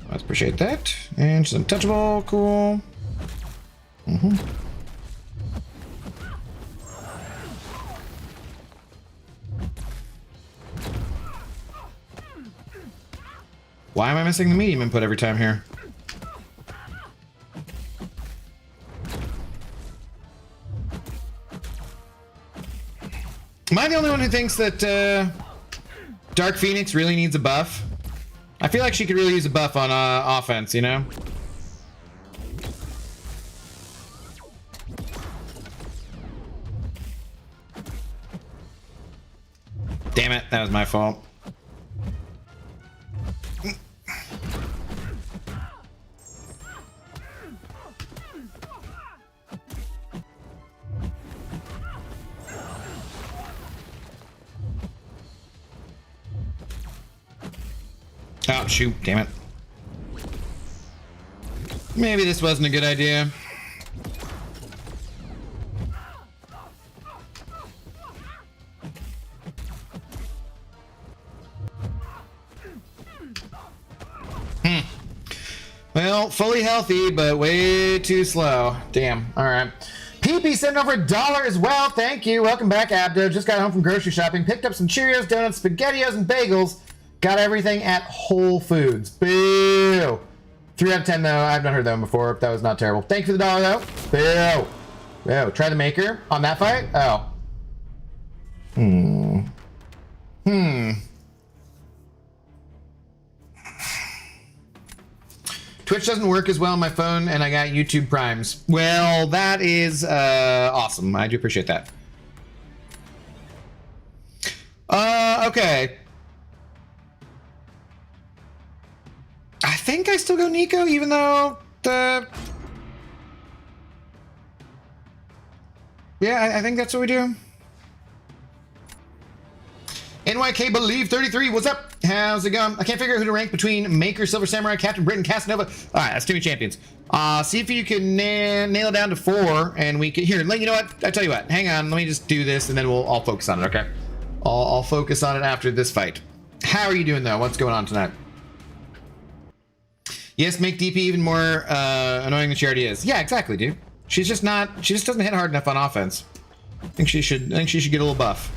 [SPEAKER 1] Let's appreciate that. And she's untouchable. Cool. Why am I missing the medium input every time here? Am I the only one who thinks that Dark Phoenix really needs a buff? I feel like she could really use a buff on offense, you know? Damn it, that was my fault. Oh, shoot, damn it. Maybe this wasn't a good idea. Well, fully healthy, but way too slow. Damn, alright. PP sent over $1 as well. Thank you. Welcome back, Abdo. Just got home from grocery shopping. Picked up some Cheerios, donuts, SpaghettiOs, and bagels. Got everything at Whole Foods. Boo! 3 out of 10, though. I've not heard that one before. That was not terrible. Thank you for the $1, though. Boo! Boo. Try the maker on that fight? Oh. Twitch doesn't work as well on my phone, and I got YouTube Primes. Well, that is awesome. I do appreciate that. Okay. I think I still go Nico, even though the... Yeah, I think that's what we do. NYK Believe 33, what's up? How's it going? I can't figure out who to rank between Maker, Silver Samurai, Captain Britain, Casanova. All right, that's too many champions. See if you can nail it down to 4, and we can here. You know what? I tell you what. Hang on. Let me just do this, and then I'll focus on it. Okay. I'll focus on it after this fight. How are you doing though? What's going on tonight? Yes, make DP even more annoying than she already is. Yeah, exactly, dude. She's just not. She just doesn't hit hard enough on offense. I think she should get a little buff.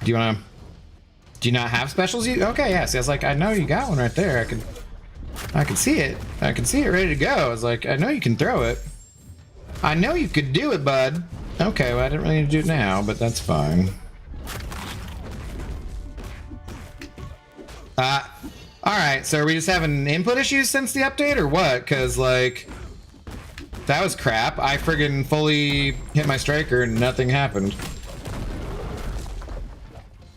[SPEAKER 1] Do you not have specials? Okay, yeah. See, I was like, I know you got one right there. I can see it. I can see it ready to go. I was like, I know you can throw it. I know you could do it, bud. Okay, well, I didn't really need to do it now, but that's fine. Alright, so are we just having input issues since the update, or what? Because, like, that was crap. I friggin' fully hit my striker and nothing happened.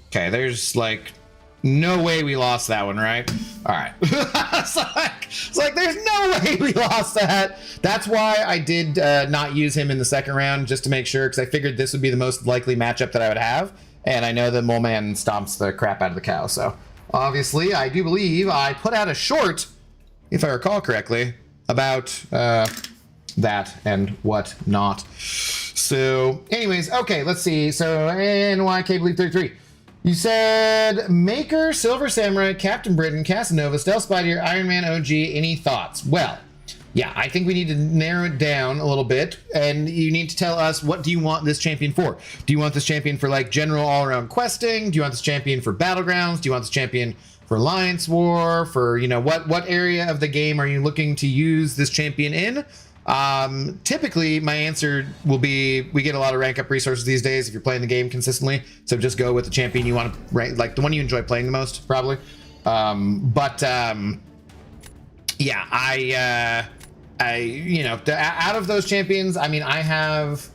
[SPEAKER 1] Okay, there's, like, no way we lost that one, right? Alright. it's like, there's no way we lost that. That's why I did not use him in the second round, just to make sure, because I figured this would be the most likely matchup that I would have. And I know that Mole Man stomps the crap out of the cow, so... Obviously, I do believe I put out a short, if I recall correctly, about that and what not. So, anyways, okay, let's see. So, NYK Believe 33. You said Maker, Silver Samurai, Captain Britain, Casanova, Stealth Spider, Iron Man OG. Any thoughts? Well, yeah, I think we need to narrow it down a little bit, and you need to tell us, what do you want this champion for? Do you want this champion for, like, general all-around questing? Do you want this champion for battlegrounds? Do you want this champion for Alliance War? For, you know, what area of the game are you looking to use this champion in? Typically, my answer will be, we get a lot of rank up resources these days if you're playing the game consistently, so just go with the champion you want to rank, like, the one you enjoy playing the most, probably. Yeah, you know, out of those champions, I mean, I have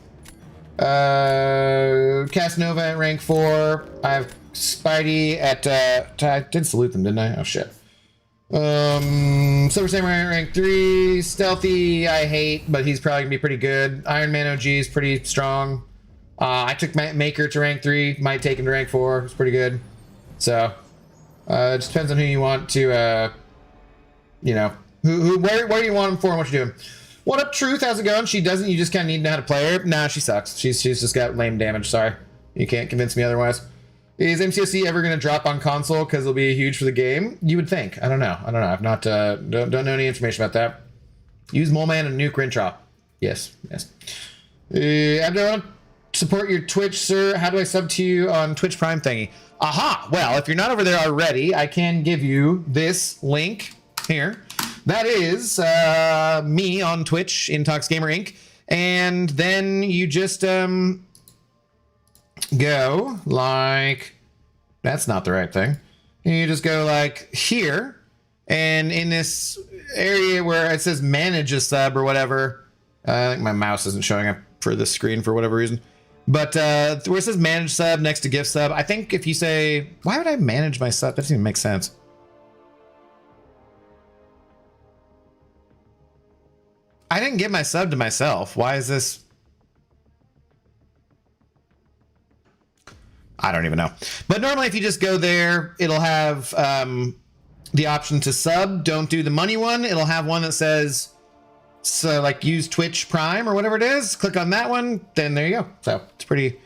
[SPEAKER 1] Casanova at rank 4. I have Spidey at I did salute them, didn't I? Oh shit. Silver Samurai at rank 3. Stealthy I hate, but he's probably gonna be pretty good. Iron Man OG is pretty strong. I took Maker to rank 3. Might take him to rank 4. It's pretty good. So it just depends on who you want to you know, where do you want him for and what you doing? What up, Truth? How's it going? She doesn't. You just kind of need to know how to play her. Nah, she sucks. She's just got lame damage. Sorry, you can't convince me otherwise. Is MCSC ever going to drop on console because it'll be huge for the game? You would think. I don't know. I've not don't know any information about that. Use Mole Man and nuke Rintraw. Yes. I don't support your Twitch, sir. How do I sub to you on Twitch Prime thingy? Aha. Well, if you're not over there already, I can give you this link here. That is me on Twitch, Intox Gamer Inc. And then you just go like, that's not the right thing. You just go like here, and in this area where it says manage a sub or whatever, I think my mouse isn't showing up for this screen for whatever reason. But where it says manage sub next to gift sub, I think if you say, why would I manage my sub? That doesn't even make sense. I didn't give my sub to myself. Why is this? I don't even know. But normally if you just go there, it'll have the option to sub. Don't do the money one. It'll have one that says, so like use Twitch Prime or whatever it is. Click on that one. Then there you go. So it's pretty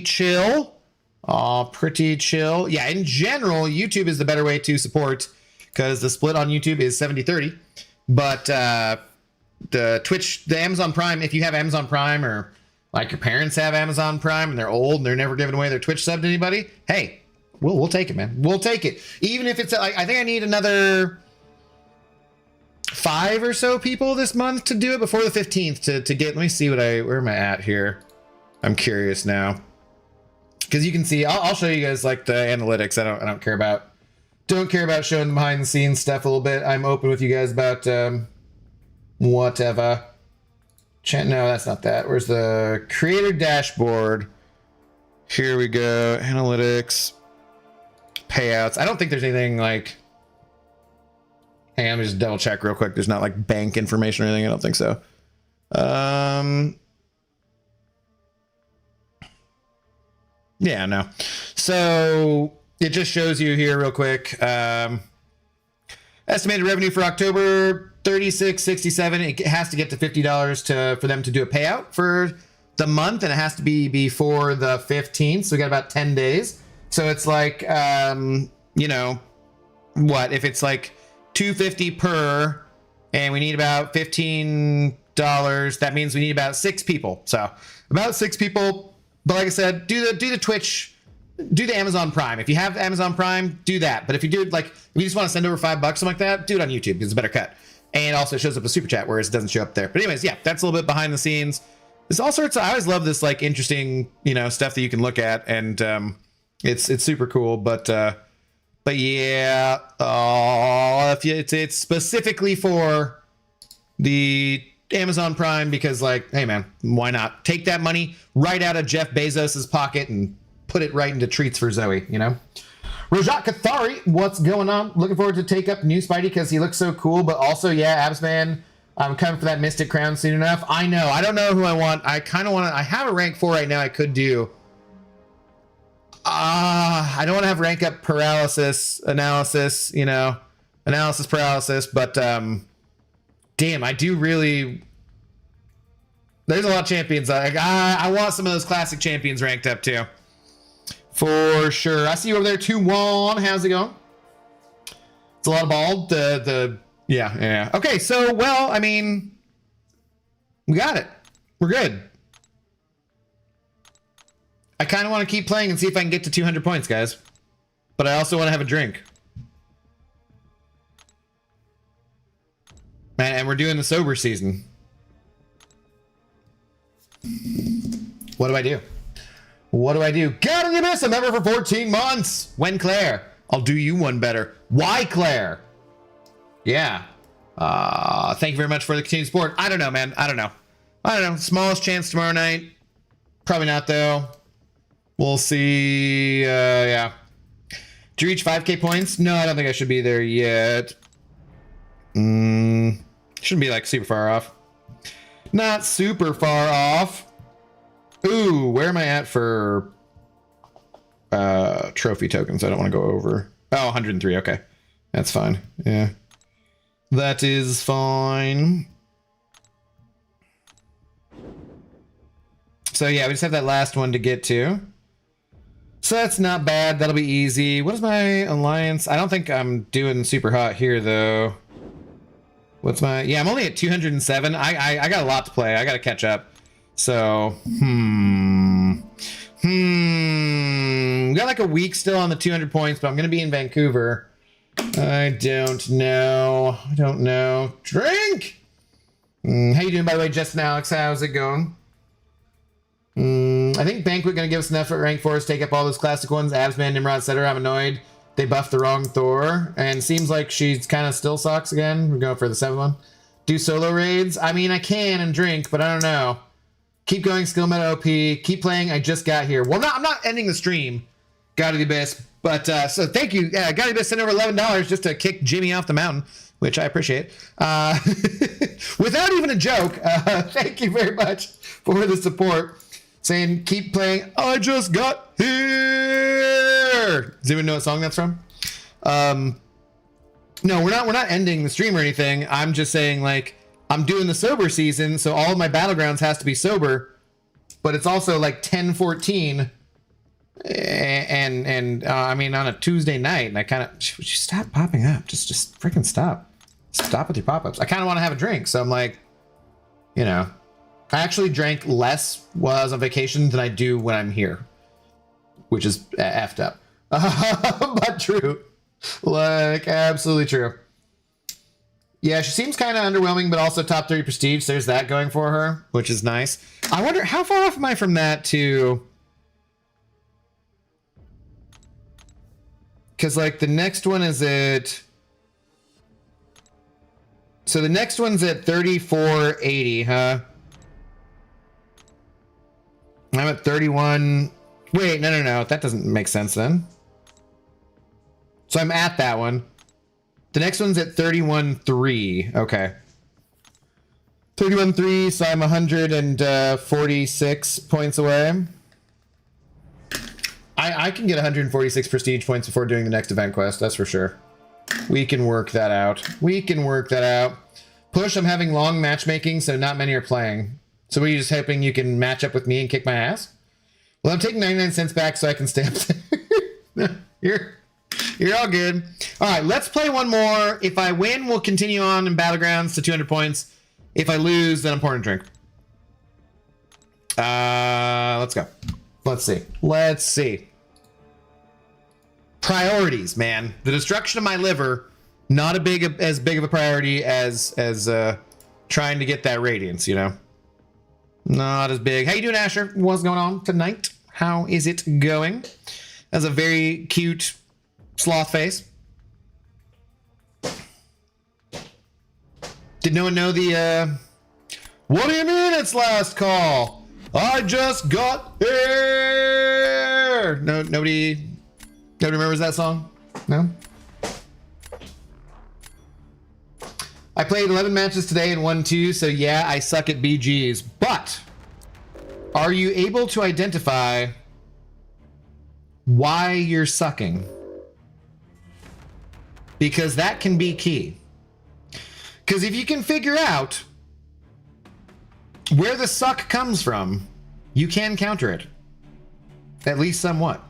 [SPEAKER 1] chill. Pretty chill. Yeah, in general, YouTube is the better way to support because the split on YouTube is 70-30. But the Twitch, the Amazon Prime, if you have Amazon Prime or like your parents have Amazon Prime and they're old and they're never giving away their Twitch sub to anybody, hey, we'll take it, man. We'll take it. Even if it's like, I think I need another 5 or so people this month to do it before the 15th to get, let me see where am I at here? I'm curious now. Because you can see, I'll show you guys like the analytics. I don't care about showing the behind the scenes stuff a little bit. I'm open with you guys about whatever. No, that's not that. Where's the creator dashboard? Here we go. Analytics, payouts. I don't think there's anything like Hey, let me just double check real quick. There's not like bank information or anything. I don't think so. Yeah, no. So it just shows you here real quick. Estimated revenue for October, $36.67. It has to get to $50 for them to do a payout for the month, and it has to be before the 15th. So we got about 10 days. So it's like, you know, what if it's like $250 per, and we need about $15. That means we need about 6 people. So about 6 people. But like I said, do the Twitch, do the Amazon Prime. If you have Amazon Prime, do that. But if you do like, if you just want to send over $5, something like that, do it on YouTube because it's a better cut. And also it shows up a super chat, whereas it doesn't show up there. But anyways, yeah, that's a little bit behind the scenes. There's all sorts of, I always love this like interesting, you know, stuff that you can look at, and it's super cool. But yeah, if you, it's specifically for the Amazon Prime because, like, hey man, why not take that money right out of Jeff Bezos's pocket and put it right into treats for Zoe, you know? Rajat Kathari, what's going on? Looking forward to take up new Spidey because he looks so cool, but also, yeah, Absman, I'm coming for that Mystic Crown soon enough. I know, I don't know who I want. I kind of want to, I have a rank 4 right now I could do. I don't want to have rank up analysis, you know, analysis paralysis, but damn, I do really, there's a lot of champions. I want some of those classic champions ranked up too. For sure. I see you over there too, Juan. How's it going? It's a lot of ball. Yeah. Okay, so, well, I mean, we got it. We're good. I kind of want to keep playing and see if I can get to 200 points, guys. But I also want to have a drink. And we're doing the sober season. What do I do? What do I do? God in the Abyss, a member for 14 months. When Claire? I'll do you one better. Why Claire? Yeah. Thank you very much for the continued support. I don't know, man. I don't know. Smallest chance tomorrow night. Probably not, though. We'll see. Yeah. Did you reach 5K points? No, I don't think I should be there yet. Shouldn't be like super far off. Not super far off. Ooh, where am I at for trophy tokens? I don't want to go over. Oh, 103. Okay. That's fine. Yeah. That is fine. So yeah, we just have that last one to get to. So that's not bad. That'll be easy. What is my alliance? I don't think I'm doing super hot here though. What's my, yeah, I'm only at 207. I got a lot to play. I got to catch up. So, got like a week still on the 200 points, but I'm going to be in Vancouver. I don't know. Drink! How you doing, by the way, Justin Alex? How's it going? I think Banquet going to give us enough at rank 4 to take up all those classic ones. Absman, Nimrod, etc. I'm annoyed. They buffed the wrong Thor, and seems like she's kind of still sucks again. We're going for the 7th one. Do solo raids? I mean, I can and drink, but I don't know. Keep going, skill meta OP. Keep playing. I just got here. Well, I'm not ending the stream. God of the Abyss. But so thank you. God of the Abyss sent over $11 just to kick Jimmy off the mountain, which I appreciate. Without even a joke, thank you very much for the support. Saying, keep playing. I just got here. Does anyone know what song that's from? No, we're not ending the stream or anything. I'm just saying, like, I'm doing the sober season, so all of my battlegrounds has to be sober, but it's also like 10:14, and I mean on a Tuesday night, and I kind of, would you stop popping up? Just freaking stop with your pop-ups. I kind of want to have a drink, so I'm like, you know, I actually drank less while I was on vacation than I do when I'm here, which is effed up, but true, like absolutely true. Yeah, she seems kind of underwhelming, but also top 30 prestige. So there's that going for her, which is nice. I wonder, how far off am I from that to... Because, like, the next one is at... So the next one's at 3480, huh? I'm at 31... Wait, no. That doesn't make sense then. So I'm at that one. The next one's at 31-3. Okay. 31-3, so I'm 146 points away. I can get 146 prestige points before doing the next event quest, that's for sure. We can work that out. We can work that out. Push, I'm having long matchmaking, so not many are playing. So were you just hoping you can match up with me and kick my ass? Well, I'm taking 99 cents back so I can stay up there. You're all good. All right, let's play one more. If I win, we'll continue on in Battlegrounds to 200 points. If I lose, then I'm pouring a drink. Let's go. Let's see. Let's see. Priorities, man. The destruction of my liver, not as big of a priority as trying to get that radiance, you know? Not as big. How you doing, Asher? What's going on tonight? How is it going? That's a very cute sloth face. Did no one know the, what do you mean it's last call? I just got here! No, nobody remembers that song? No? I played 11 matches today and won 2, so yeah, I suck at BGs. But, are you able to identify why you're sucking? Because that can be key. Because if you can figure out where the suck comes from, you can counter it. At least somewhat.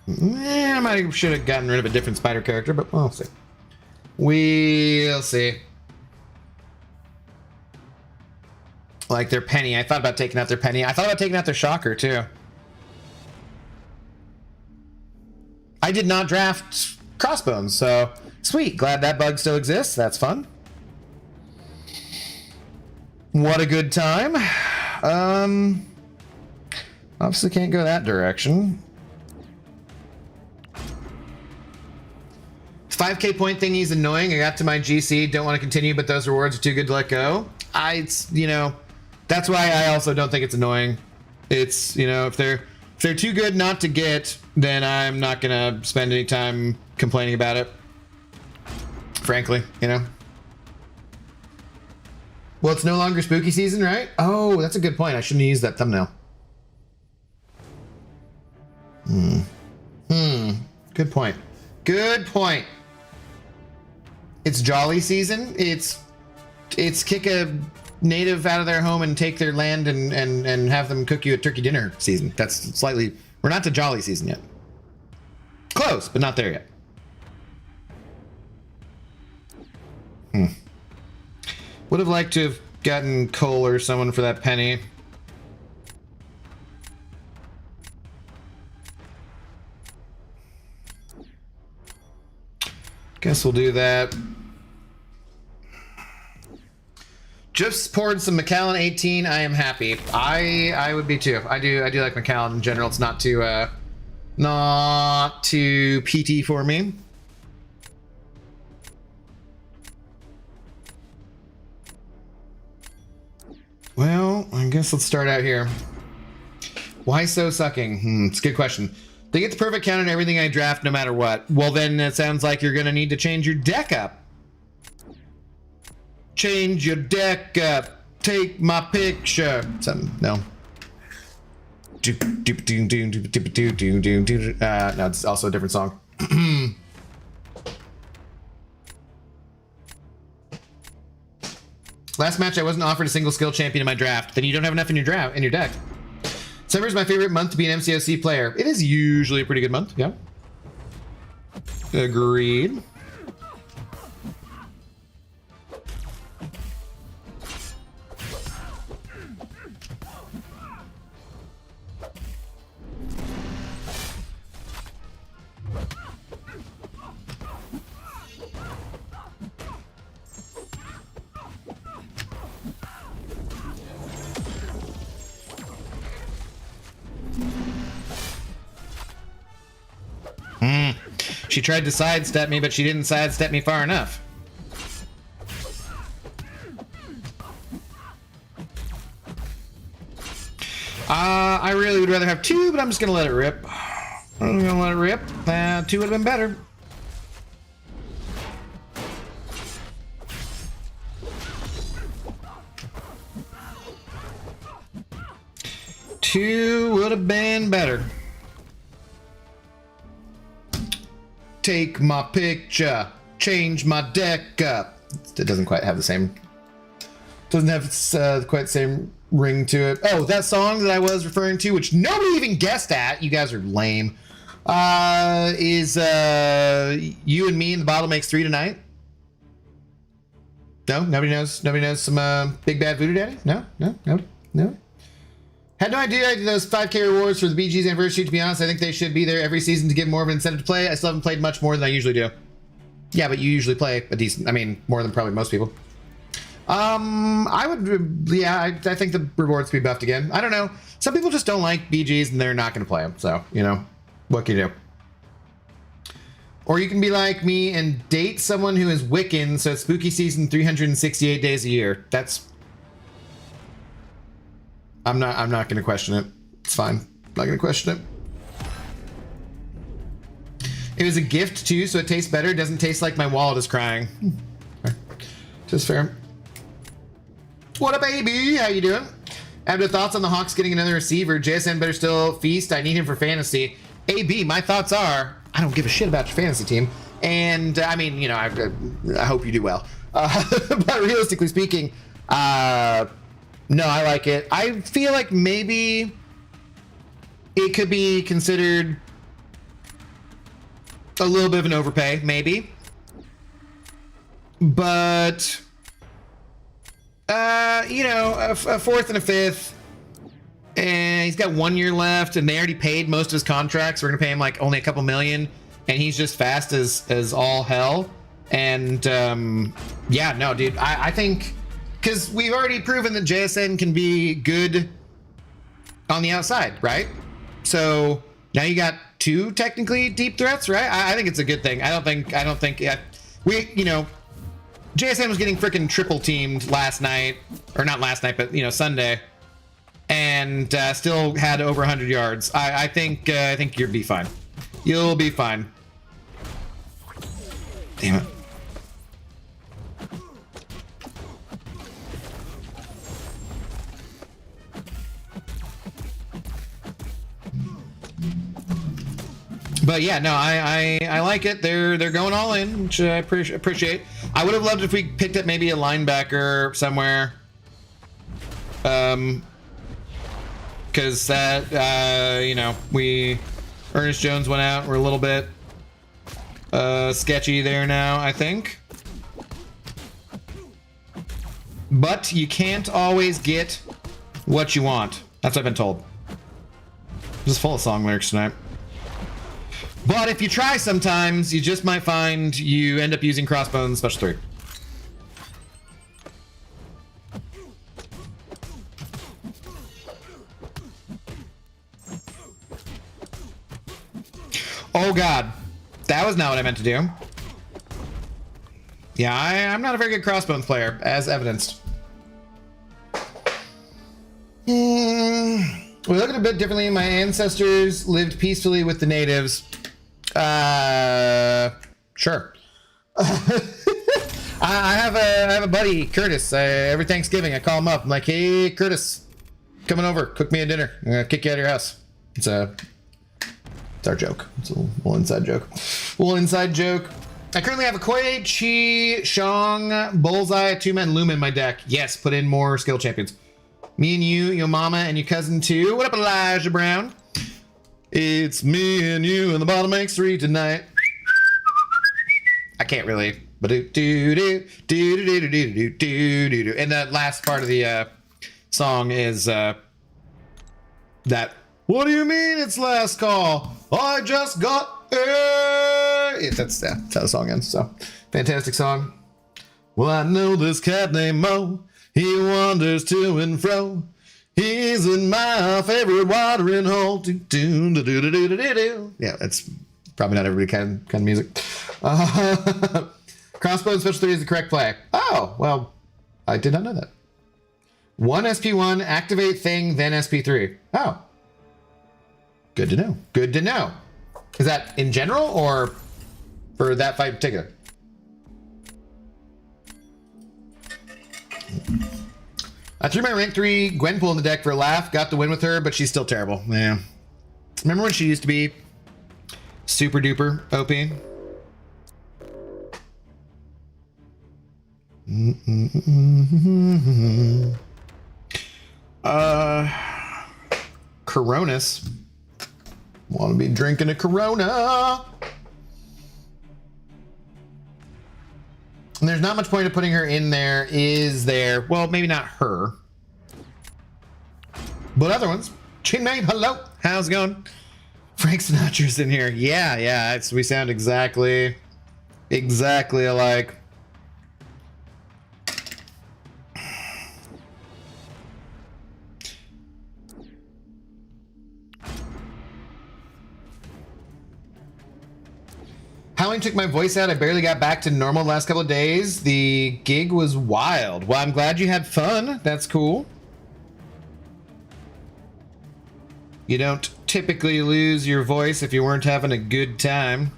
[SPEAKER 1] I might should have gotten rid of a different spider character, but we'll see. We'll see. Like their penny. I thought about taking out their penny. I thought about taking out their shocker, too. I did not draft Crossbones, so sweet. Glad that bug still exists. That's fun. What a good time. Obviously can't go that direction. 5k point thingy is annoying. I got to my GC, don't want to continue, but those rewards are too good to let go. You know, that's why I also don't think it's annoying. It's, you know, if they're too good not to get, then I'm not gonna spend any time complaining about it. Frankly, you know. Well, it's no longer spooky season, right? Oh, that's a good point. I shouldn't have used that thumbnail. Good point. Good point. It's jolly season. It's kick a native out of their home and take their land and have them cook you a turkey dinner season. That's slightly... We're not to jolly season yet. Close, but not there yet. Would have liked to have gotten Cole or someone for that penny. Guess we'll do that. Just poured some Macallan 18. I am happy. I would be too. I do like Macallan in general. It's not too PT for me. Well, I guess let's start out here. Why so sucking? It's a good question. They get the perfect count on everything I draft no matter what. Well, then it sounds like you're going to need to change your deck up. Change your deck up. Take my picture. Something. No. No, it's also a different song. Last match, I wasn't offered a single skill champion in my draft. Then you don't have enough in your deck. December is my favorite month to be an MCOC player. It is usually a pretty good month, yeah. Agreed. She tried to sidestep me, but she didn't sidestep me far enough. I really would rather have 2, but I'm just gonna let it rip. I'm gonna let it rip. 2 would have been better. Two would have been better. Take my picture, change my deck up. It doesn't quite have the same. Doesn't have quite the same ring to it. Oh, that song that I was referring to, which nobody even guessed at. You guys are lame. Is You and Me and the Bottle Makes 3 Tonight? No, nobody knows. Nobody knows some Big Bad Voodoo Daddy. No. Had no idea those 5K rewards for the BG's anniversary. To be honest, I think they should be there every season to give more of an incentive to play. I still haven't played much more than I usually do. Yeah, but you usually play a decent, I mean, more than probably most people. I think the rewards be buffed again. I don't know. Some people just don't like BGs and they're not going to play them. So, you know, what can you do? Or you can be like me and date someone who is Wiccan, so it's spooky season 368 days a year. That's... I'm not going to question it. It's fine. I'm not going to question it. It was a gift too, so it tastes better. It doesn't taste like my wallet is crying. Just fair. What up, baby? How you doing? After thoughts on the Hawks getting another receiver, JSN better still feast. I need him for fantasy. AB, my thoughts are, I don't give a shit about your fantasy team. And I mean, you know, I hope you do well. But realistically speaking, no, I like it. I feel like maybe it could be considered a little bit of an overpay, maybe. But, you know, a 4th and a 5th, and he's got 1 year left, and they already paid most of his contracts. We're gonna pay him like only a couple million, and he's just fast as all hell. And yeah, no, dude, I think. Because we've already proven that JSN can be good on the outside, right? So now you got 2 technically deep threats, right? I think it's a good thing. I don't think you know, JSN was getting freaking triple teamed last night, or not last night, but you know, Sunday, and still had over 100 yards. I think you'll be fine. You'll be fine. Damn it. But yeah, no, I like it. They're going all in, which I appreciate. I would have loved if we picked up maybe a linebacker somewhere. Because that, you know, Ernest Jones went out. We're a little bit sketchy there now, I think. But you can't always get what you want. That's what I've been told. This is full of song lyrics tonight. But if you try sometimes, you just might find you end up using Crossbones Special 3. Oh god, that was not what I meant to do. Yeah, I'm not a very good Crossbones player, as evidenced. We look at it a bit differently. My ancestors lived peacefully with the natives. Sure. I have a buddy, Curtis. Every Thanksgiving, I call him up. I'm like, hey, Curtis, coming over, cook me a dinner. I'm gonna kick you out of your house. It's our joke. It's a little inside joke. I currently have a Koye, Chi, Shang, Bullseye, 2-man Lumen in my deck. Yes, put in more skill champions. Me and you, your mama, and your cousin too. What up, Elijah Brown? It's me and you, and the bottle makes 3 tonight. I can't really, but do. And that last part of the song is that. What do you mean it's last call? I just got it. That's how the song ends. So fantastic song. Well, I know this cat named Mo. He wanders to and fro. He's in my favorite watering hole. Yeah, that's probably not everybody kind of music. Crossbow Special 3 is the correct play. Oh, well, I did not know that. 1 SP1, activate thing, then SP3. Oh. Good to know. Good to know. Is that in general or for that fight in particular? I threw my rank 3 Gwenpool in the deck for a laugh, got the win with her, but she's still terrible. Yeah. Remember when she used to be super duper OP? Coronas. Want to be drinking a Corona. And there's not much point of putting her in there, is there? Well, maybe not her. But other ones. Chinmay, hello. How's it going? Frank Sinatra's in here. Yeah, we sound exactly alike. Howling took my voice out. I barely got back to normal the last couple of days. The gig was wild. Well, I'm glad you had fun. That's cool. You don't typically lose your voice if you weren't having a good time.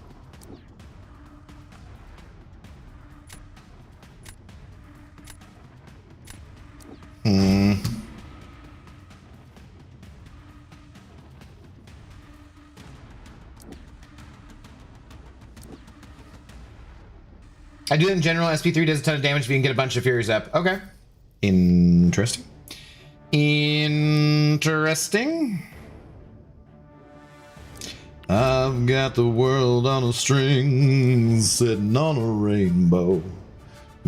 [SPEAKER 1] I do that in general. SP3 does a ton of damage if you can get a bunch of Furies up. Okay. Interesting. I've got the world on a string, sitting on a rainbow.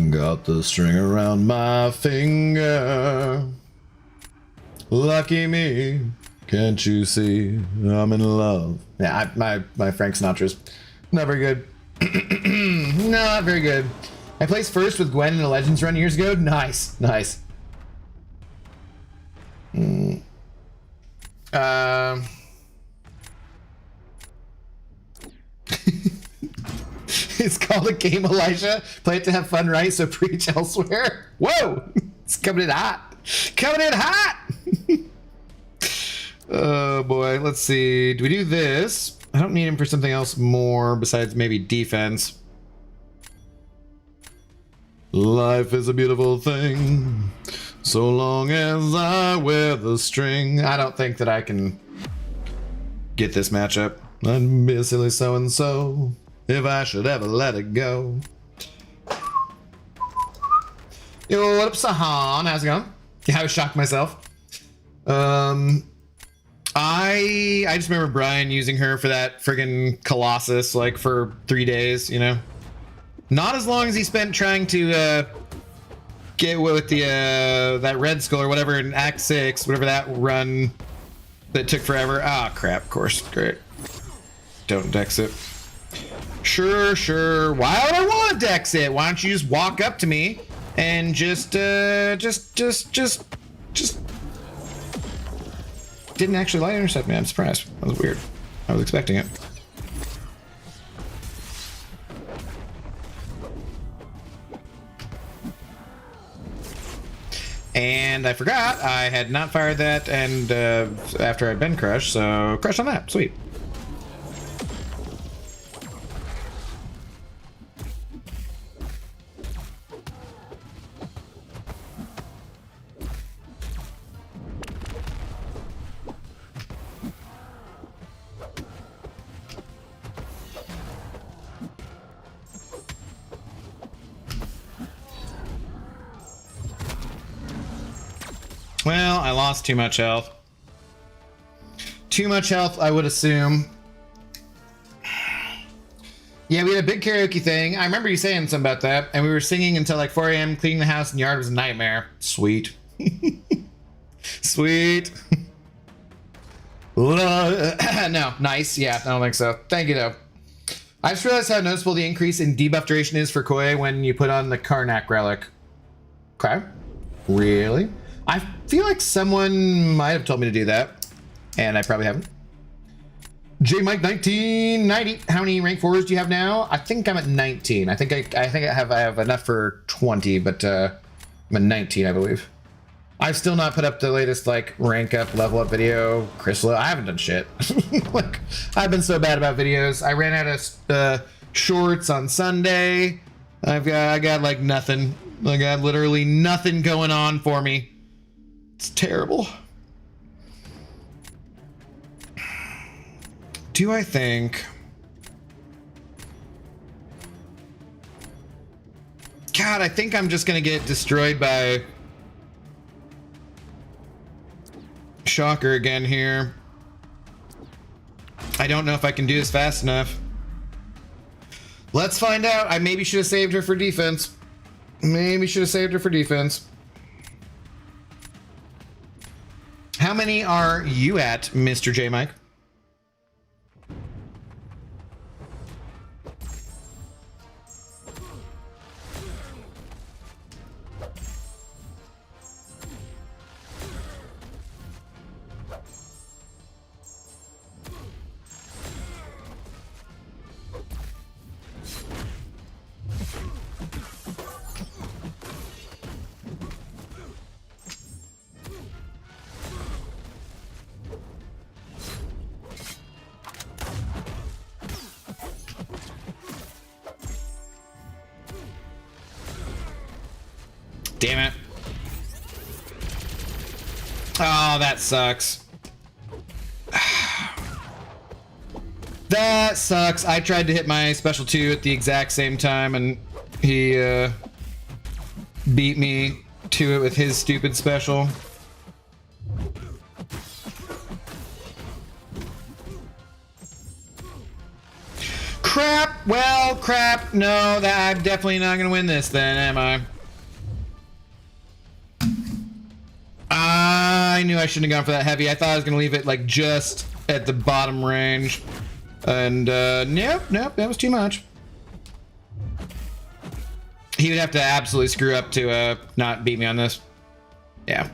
[SPEAKER 1] Got the string around my finger. Lucky me, can't you see I'm in love? Yeah, my Frank Sinatra's not very good. Not very good. I placed first with Gwen in a Legends run years ago. Nice. It's called a game, Elijah. Play it to have fun, right? So preach elsewhere. Whoa! It's coming in hot. Oh boy, let's see. Do we do this? I don't need him for something else more besides maybe defense. Life is a beautiful thing, so long as I wear the string. I don't think that I can get this matchup. I'd be a silly so-and-so if I should ever let it go. Yo, what up, Sahan? How's it going? Yeah, I was shocked myself. I just remember Brian using her for that friggin' Colossus, like, for 3 days, you know? Not as long as he spent trying to get with the that Red Skull or whatever in Act 6, whatever that run that took forever. Ah, crap, of course. Great. Don't dex it. Sure. Why would I want to dex it? Why don't you just walk up to me and just didn't actually light intercept me. I'm surprised. That was weird. I was expecting it. And I forgot I had not fired that, and after I'd been crushed, so crush on that. Sweet. Well, I lost too much health. Too much health, I would assume. Yeah, we had a big karaoke thing. I remember you saying something about that, and we were singing until like 4 a.m. Cleaning the house and yard was a nightmare. Sweet. Sweet. No, nice. Yeah, I don't think so. Thank you, though. I just realized how noticeable the increase in debuff duration is for Koi when you put on the Karnak relic. Okay. Really? I feel like someone might have told me to do that, and I probably haven't. J Mike 1990. How many rank 4s do you have now? I think I'm at 19. I think I have enough for 20, but I'm at 19, I believe. I've still not put up the latest like rank up, level up video. Chrysler, I haven't done shit. Like I've been so bad about videos. I ran out of shorts on Sunday. I got like nothing. I got literally nothing going on for me. It's terrible. Do I think? God, I think I'm just gonna get destroyed by Shocker again here. I don't know if I can do this fast enough. Let's find out. I maybe should have saved her for defense. Maybe should have saved her for defense. How many are you at, Mr. J Mike? Damn it. Oh, that sucks. That sucks. I tried to hit my special 2 at the exact same time and he beat me to it with his stupid special. Crap. Well, crap. No, I'm definitely not going to win this then, am I? I knew I shouldn't have gone for that heavy. I thought I was going to leave it like just at the bottom range. And nope, that was too much. He would have to absolutely screw up to not beat me on this. Yeah.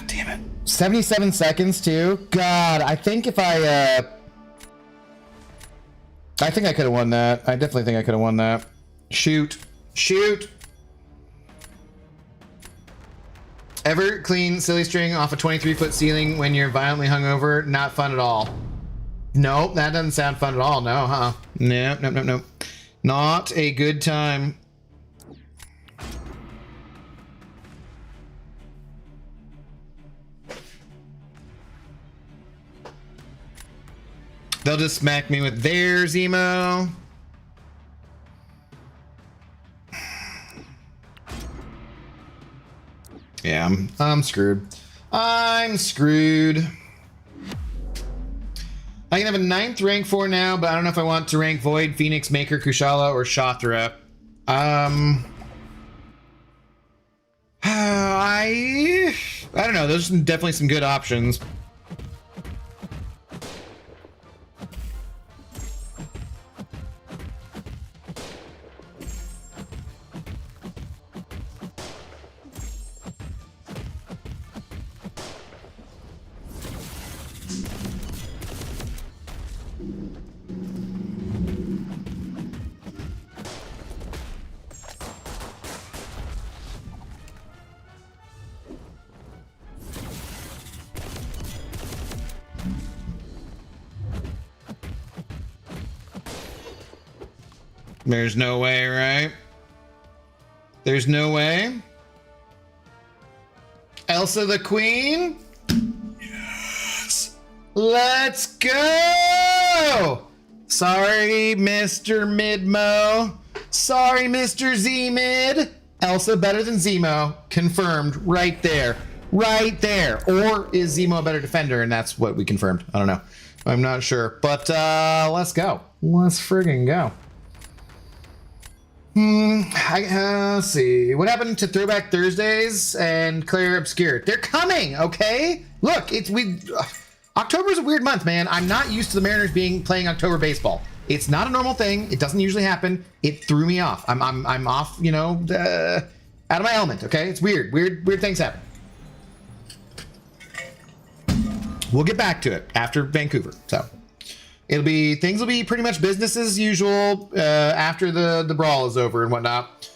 [SPEAKER 1] Damn it. 77 seconds too? God, I think if I think I could have won that. I definitely think I could have won that. Shoot. Shoot. Ever clean silly string off a 23-foot ceiling when you're violently hungover? Not fun at all. Nope, that doesn't sound fun at all, no, huh? Nope. Not a good time. They'll just smack me with their Zemo. Yeah, I'm screwed. I'm screwed. I can have a 9th rank 4 now, but I don't know if I want to rank Void, Phoenix, Maker, Kushala, or Shathra. I don't know. Those are definitely some good options. There's no way, right? There's no way. Elsa the Queen? Yes. Let's go! Sorry, Mr. Midmo. Sorry, Mr. Z-Mid. Elsa better than Zemo. Confirmed right there. Right there. Or is Zemo a better defender? And that's what we confirmed. I don't know. I'm not sure. But let's go. Let's friggin' go. Let's see. What happened to Throwback Thursdays and Claire Obscure? They're coming, okay? Look, October's a weird month, man. I'm not used to the Mariners playing October baseball. It's not a normal thing. It doesn't usually happen. It threw me off. I'm off, you know, out of my element, okay? It's weird. Weird things happen. We'll get back to it after Vancouver, so. Things will be pretty much business as usual after the brawl is over and whatnot.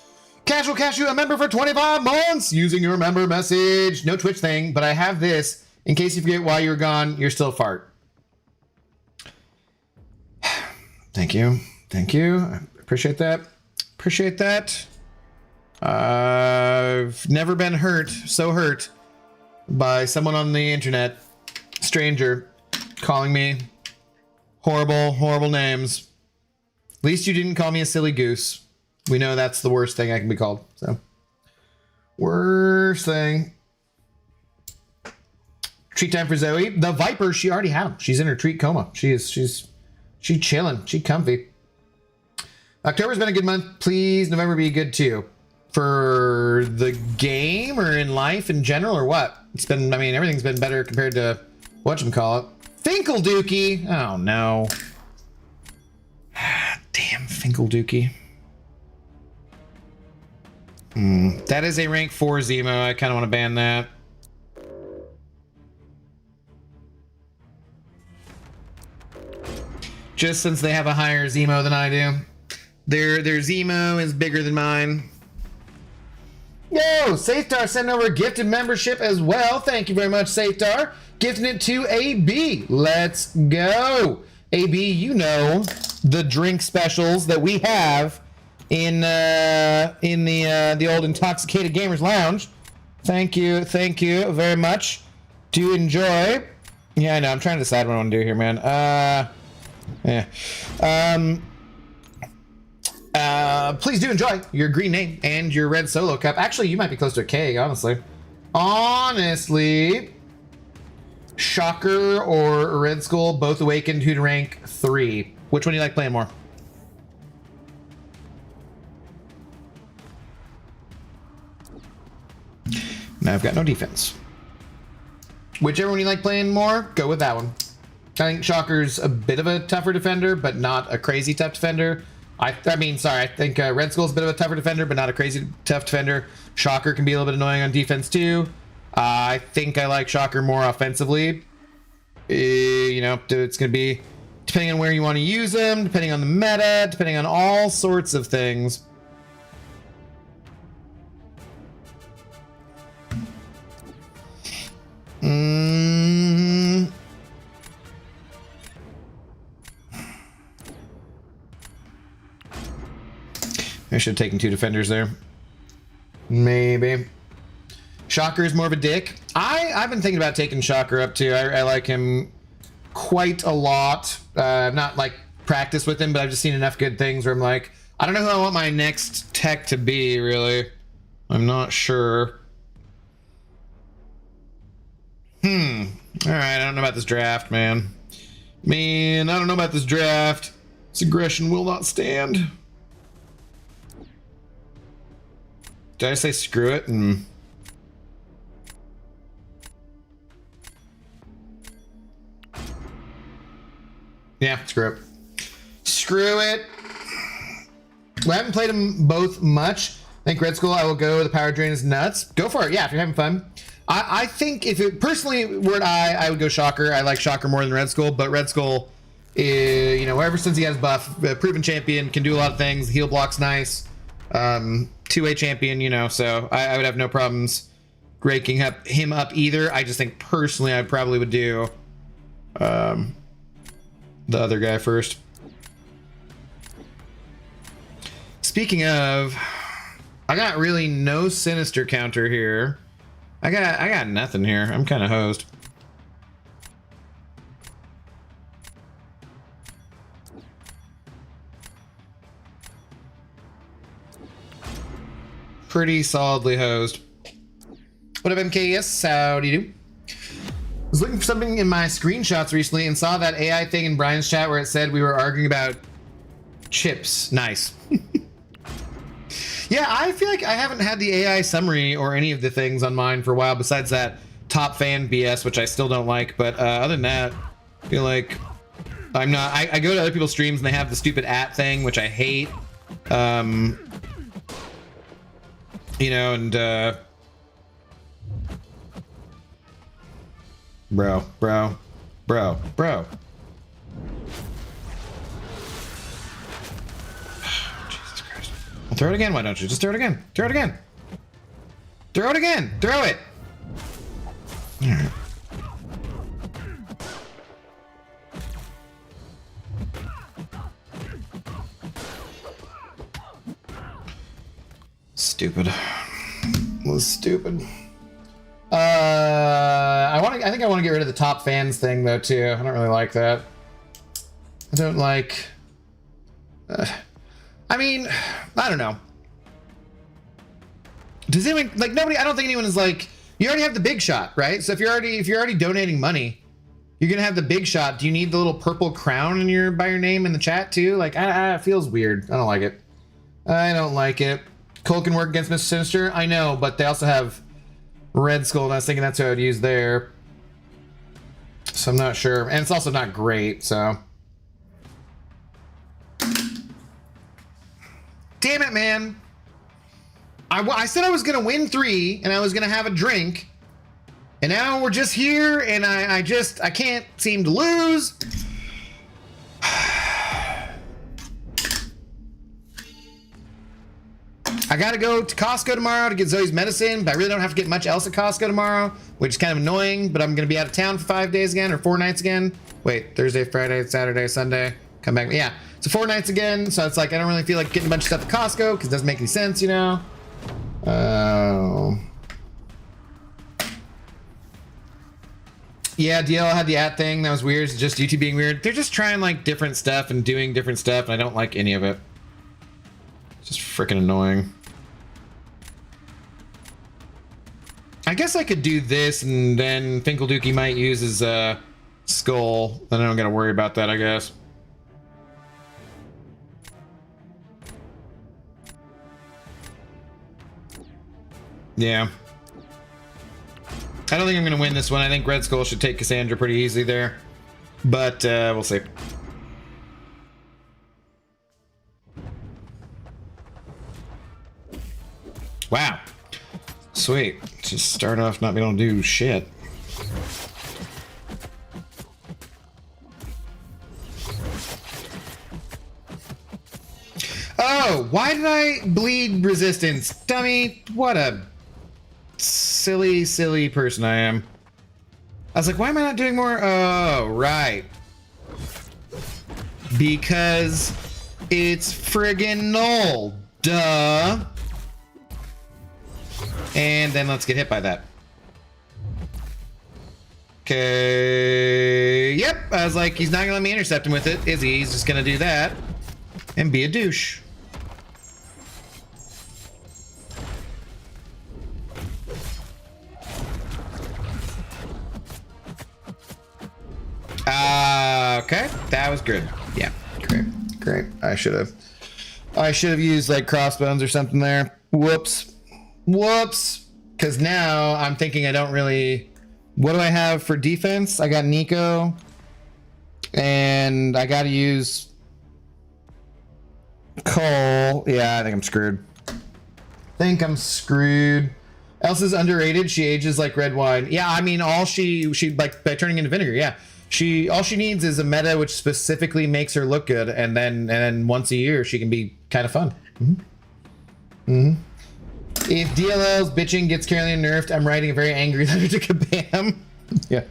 [SPEAKER 1] Casual Cashew, a member for 25 months using your member message. No Twitch thing, but I have this in case you forget why you were gone. You're still fart. Thank you. Thank you. I appreciate that. Appreciate that. I've never been so hurt by someone on the internet, stranger, calling me horrible, horrible names. At least you didn't call me a silly goose. We know that's the worst thing I can be called. So, worst thing. Treat time for Zoe. The Viper, she already had him. She's in her treat coma. She's chilling. She comfy. October's been a good month. Please, November be good too. For the game or in life in general or what? It's been, I mean, everything's been better compared to whatchamacallit. Finkel Dookie. Oh no. Damn Finkel Dookie. That is a rank 4 Zemo. I kind of want to ban that. Just since they have a higher Zemo than I do. Their Zemo is bigger than mine. Yo, Safetar sent over a gifted membership as well. Thank you very much, Safetar. Gifting it to AB. Let's go. AB, you know the drink specials that we have in the old Intoxicated Gamers Lounge. Thank you very much. Do enjoy. Yeah, I know. I'm trying to decide what I want to do here, man. Yeah. Please do enjoy your green name and your red solo cup. Actually, you might be close to a K, honestly. Honestly. Shocker or Red Skull, both awakened to rank 3. Which one do you like playing more? Now I've got no defense. Whichever one you like playing more, go with that one. I think Shocker's a bit of a tougher defender, but not a crazy tough defender. I think Red Skull's a bit of a tougher defender, but not a crazy tough defender. Shocker can be a little bit annoying on defense too. I think I like Shocker more offensively. You know, it's going to be depending on where you want to use him, depending on the meta, depending on all sorts of things. I should have taken 2 defenders there. Maybe. Shocker is more of a dick. I've been thinking about taking Shocker up too. I like him quite a lot. Not like practice with him, but I've just seen enough good things where I'm like, I don't know who I want my next tech to be, really. I'm not sure. Alright, I don't know about this draft, man. I don't know about this draft. This aggression will not stand. Did I say screw it? Yeah, screw it. Screw it. Well, I haven't played them both much. I think Red Skull, I will go. The power drain is nuts. Go for it. Yeah, if you're having fun. I think if it personally were I would go Shocker. I like Shocker more than Red Skull, but Red Skull, you know, ever since he has buff, proven champion, can do a lot of things. Heal block's nice. 2-way champion, you know, so I would have no problems ranking him up either. I just think personally I probably would do the other guy first. Speaking of, I got really no Sinister counter here. I got nothing here. I'm kind of hosed. Pretty solidly hosed. What up, MKS? How do you do? I was looking for something in my screenshots recently and saw that AI thing in Brian's chat where it said we were arguing about chips. Nice. Yeah, I feel like I haven't had the AI summary or any of the things on mine for a while besides that top fan BS, which I still don't like. But other than that, I feel like I'm not... I go to other people's streams and they have the stupid thing, which I hate. You know, and bro. Jesus Christ. Throw it again, why don't you? Just throw it again. Throw it again. Throw it again. Throw it. All right. Stupid. Was stupid. I think I want to get rid of the top fans thing though too. I don't really like that. I don't like. I mean, I don't know. Does anyone like nobody? I don't think anyone is like. You already have the big shot, right? So if you're already donating money, you're gonna have the big shot. Do you need the little purple crown in your by your name in the chat too? Like, it feels weird. I don't like it. I don't like it. Cole can work against Mr. Sinister. I know, but they also have Red Skull, and I was thinking that's who I would use there. So I'm not sure, and it's also not great. So. Damn it, man. I said I was going to win 3 and I was going to have a drink. And now we're just here and I can't seem to lose. I got to go to Costco tomorrow to get Zoe's medicine, but I really don't have to get much else at Costco tomorrow, which is kind of annoying, but I'm going to be out of town for 5 days again, or 4 nights again. Wait, Thursday, Friday, Saturday, Sunday. Come back. Yeah, so 4 nights again. So it's like, I don't really feel like getting a bunch of stuff at Costco because it doesn't make any sense, you know? Yeah, DL had the at thing. That was weird. It's just YouTube being weird. They're just trying like different stuff and doing different stuff, and I don't like any of it. It's just freaking annoying. I guess I could do this, and then Finkeldookie might use his skull. Then I don't gotta worry about that, I guess. Yeah. I don't think I'm going to win this one. I think Red Skull should take Cassandra pretty easily there. But we'll see. Wow. Sweet. Just start off not being able to do shit. Oh, why did I bleed resistance? Dummy, what a silly, silly person I am. I was like, why am I not doing more? Oh, right. Because it's friggin' null. Duh. And then let's get hit by that. Okay. Yep. I was like, he's not gonna let me intercept him with it, is he? He's just gonna do that and be a douche. Okay, that was good. Yeah, great. I should have used like crossbones or something there. Whoops. Because now I'm thinking I don't really. What do I have for defense? I got Nico, and I got to use Cole. Yeah, I think I'm screwed. Elsa's underrated. She ages like red wine. Yeah, I mean, all she like by turning into vinegar. Yeah. All she needs is a meta which specifically makes her look good, and then once a year she can be kind of fun. If DLL's bitching gets Carolina nerfed, I'm writing a very angry letter to Kabam. Yeah.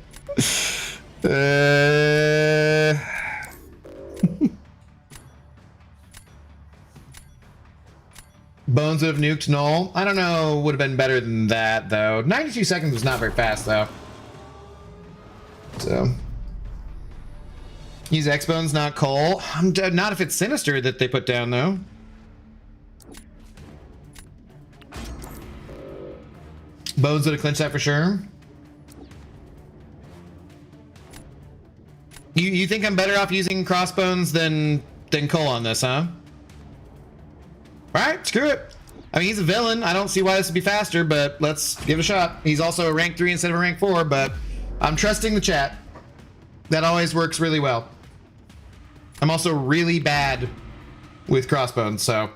[SPEAKER 1] Bones would have nuked Null. I don't know. Would have been better than that though. 92 seconds was not very fast though. So. Use X-Bones, not Cole. Not if it's Sinister that they put down, though. Bones would have clinched that for sure. You think I'm better off using Crossbones than Cole on this, huh? Alright, screw it. I mean, he's a villain. I don't see why this would be faster, but let's give it a shot. He's also a rank 3 instead of a rank 4, but I'm trusting the chat. That always works really well. I'm also really bad with crossbones, so.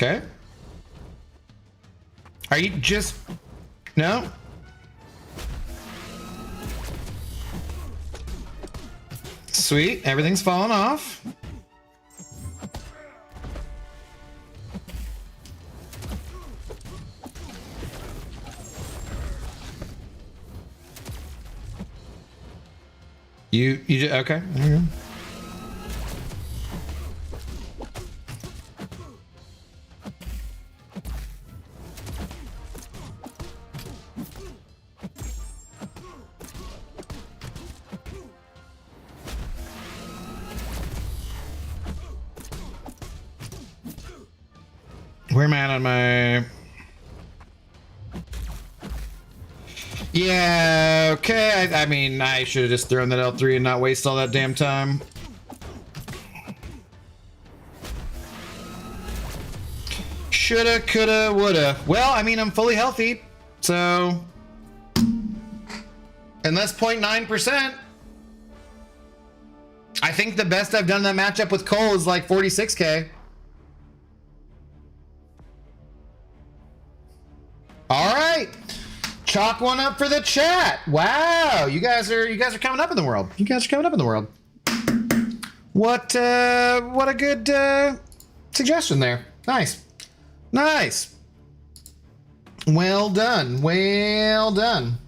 [SPEAKER 1] Okay. Are you just... No? Sweet. Everything's falling off. You just... Okay. There you go. Where am I at on my... Yeah, okay. I mean, I should have just thrown that L3 and not waste all that damn time. Shoulda, coulda, woulda. Well, I mean, I'm fully healthy, so... Unless 0.9%. I think the best I've done in that matchup with Cole is like 46k. All right, chalk one up for the chat. Wow, you guys are coming up in the world. You guys are coming up in the world. What a good suggestion there. Nice, nice. Well done, well done.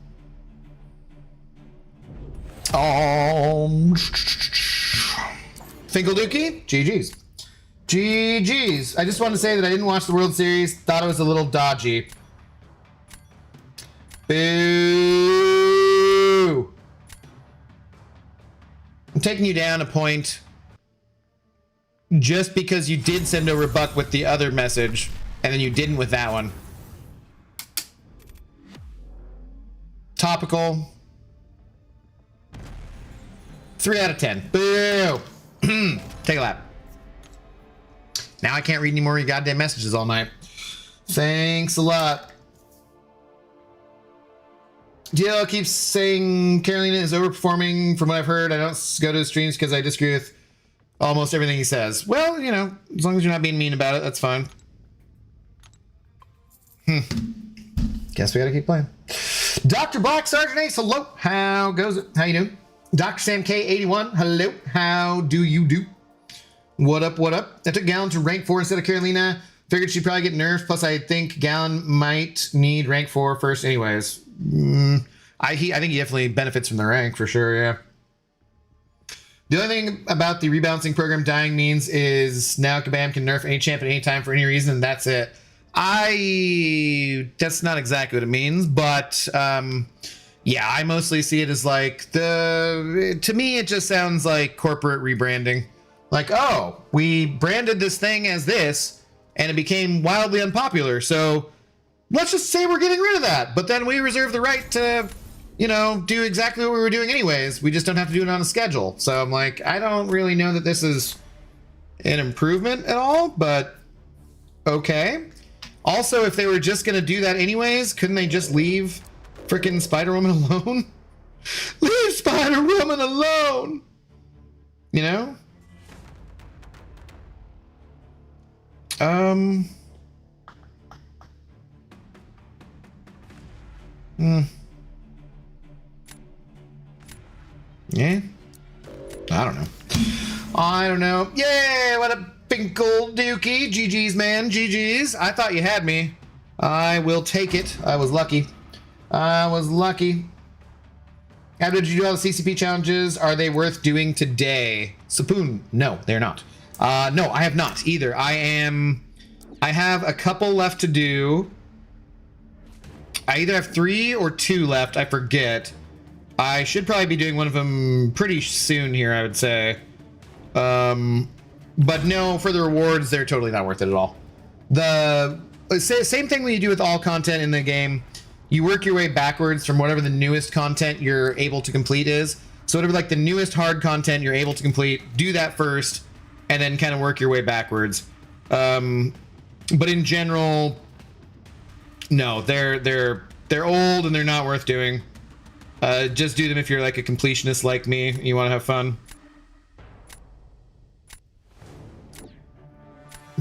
[SPEAKER 1] Finkeldookie, GG's. GG's. I just wanted to say that I didn't watch the World Series. Thought it was a little dodgy. Boo! I'm taking you down a point just because you did send over Buck with the other message and then you didn't with that one. Topical. 3 out of 10. Boo! Take a lap. Now I can't read any more of your goddamn messages all night. Thanks a lot. DL keeps saying Carolina is overperforming from what I've heard. I don't go to his streams because I disagree with almost everything he says. Well, you know, as long as you're not being mean about it, that's fine. Guess we gotta keep playing. Dr. Black Sergeant Ace, hello. How goes it? How you doing? Dr. Sam K81, hello. How do you do? What up, what up? I took Gallon to rank 4 instead of Carolina. Figured she'd probably get nerfed. Plus, I think Gallon might need rank 4 first anyways. I think he definitely benefits from the rank for sure, yeah. The only thing about the rebalancing program dying means is now Kabam can nerf any champ at any time for any reason, and that's it. That's not exactly what it means, but yeah, I mostly see it as like to me it just sounds like corporate rebranding. Like, oh, we branded this thing as this and it became wildly unpopular, so let's just say we're getting rid of that, but then we reserve the right to, you know, do exactly what we were doing anyways. We just don't have to do it on a schedule. So I'm like, I don't really know that this is an improvement at all, but okay. Also, if they were just going to do that anyways, couldn't they just leave frickin' Spider-Woman alone? Leave Spider-Woman alone! You know? Yeah. I don't know. Yay! What a Finkeldookie. GG's, man. GG's. I thought you had me. I will take it. I was lucky. How did you do all the CCP challenges? Are they worth doing today? Sapoon. No, they're not. No, I have not either. I have a couple left to do. I either have 3 or 2 left. I forget. I should probably be doing one of them pretty soon here, I would say. But no, for the rewards, they're totally not worth it at all. Same thing when you do with all content in the game. You work your way backwards from whatever the newest content you're able to complete is. So whatever like the newest hard content you're able to complete, do that first, and then kind of work your way backwards. But in general, no, they're old and they're not worth doing. Just do them if you're like a completionist like me and you want to have fun.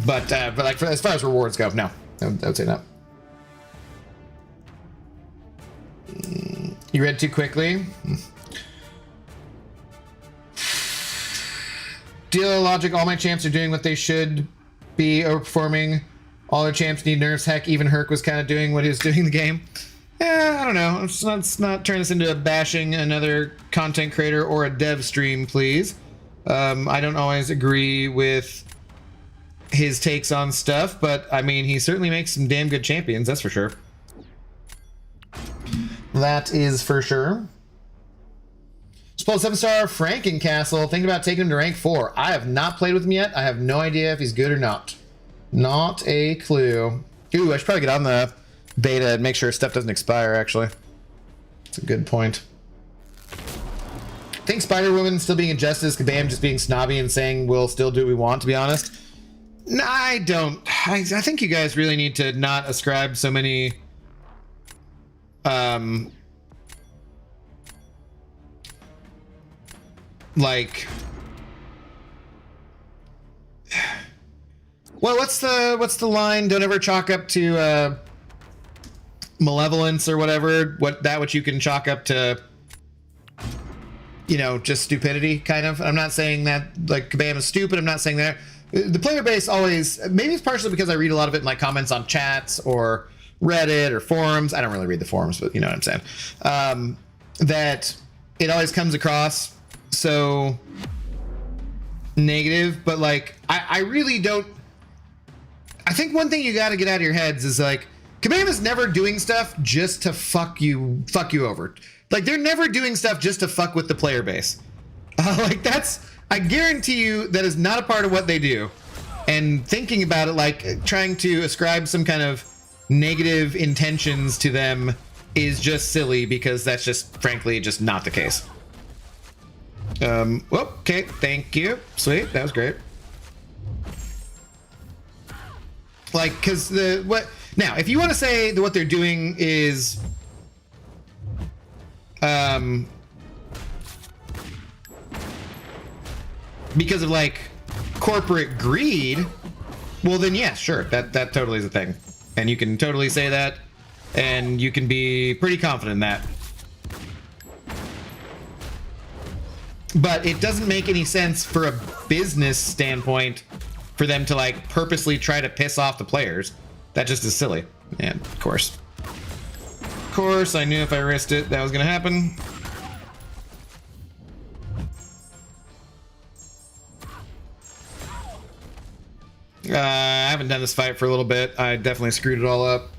[SPEAKER 1] But like as far as rewards go, no, I would say no. You read too quickly. Deal logic. All my champs are doing what they should be, overperforming. All their champs need nerfs. Heck, even Herc was kind of doing what he was doing in the game. I don't know. Let's not turn this into a bashing another content creator or a dev stream, please. I don't always agree with his takes on stuff, but I mean, he certainly makes some damn good champions, that's for sure. That is for sure. Spoiled 7-star Frankencastle. Thinking about taking him to rank 4. I have not played with him yet. I have no idea if he's good or not. Not a clue. Ooh, I should probably get on the beta and make sure stuff doesn't expire, actually. That's a good point. I think Spider-Woman still being injustice, Kabam just being snobby and saying we'll still do what we want, to be honest. No, I don't. I think you guys really need to not ascribe so many... like... Well, what's the line? Don't ever chalk up to malevolence or whatever. What you can chalk up to, you know, just stupidity, kind of. I'm not saying that like Kabam is stupid. I'm not saying that. The player base always, maybe it's partially because I read a lot of it in like comments on chats or Reddit or forums. I don't really read the forums, but you know what I'm saying. That it always comes across so negative, but like I really don't. I think one thing you got to get out of your heads is like Kabam is never doing stuff just to fuck you over. Like they're never doing stuff just to fuck with the player base. Like that's, I guarantee you that is not a part of what they do. And thinking about it, like trying to ascribe some kind of negative intentions to them is just silly because that's just frankly just not the case. Well, okay, thank you. Sweet, that was great. Like, because now, if you want to say that what they're doing is, because of like corporate greed, well then yeah, sure, that totally is a thing, and you can totally say that, and you can be pretty confident in that. But it doesn't make any sense for a business standpoint for them to like purposely try to piss off the players. That just is silly. And of course, I knew if I risked it, that was gonna happen. I haven't done this fight for a little bit. I definitely screwed it all up.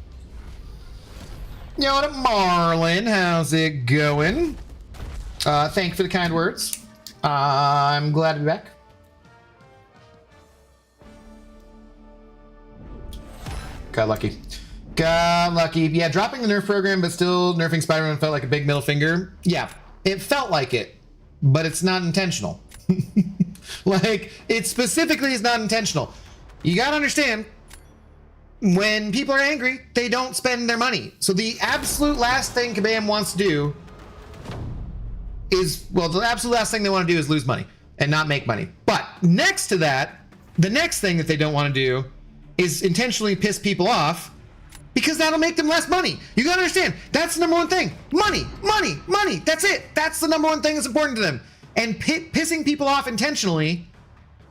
[SPEAKER 1] Yo, what up, Marlon? How's it going? Thank you for the kind words. I'm glad to be back. Got lucky. Got lucky. Yeah, dropping the nerf program, but still nerfing Spider-Man felt like a big middle finger. Yeah, it felt like it, but it's not intentional. Like, it specifically is not intentional. You gotta understand, when people are angry, they don't spend their money. So the absolute last thing Kabam wants to do is, well, the absolute last thing they want to do is lose money and not make money. But next to that, the next thing that they don't want to do is intentionally piss people off, because that'll make them less money. You gotta understand, that's the number one thing. Money, money, money. That's it. That's the number one thing that's important to them. And pissing people off intentionally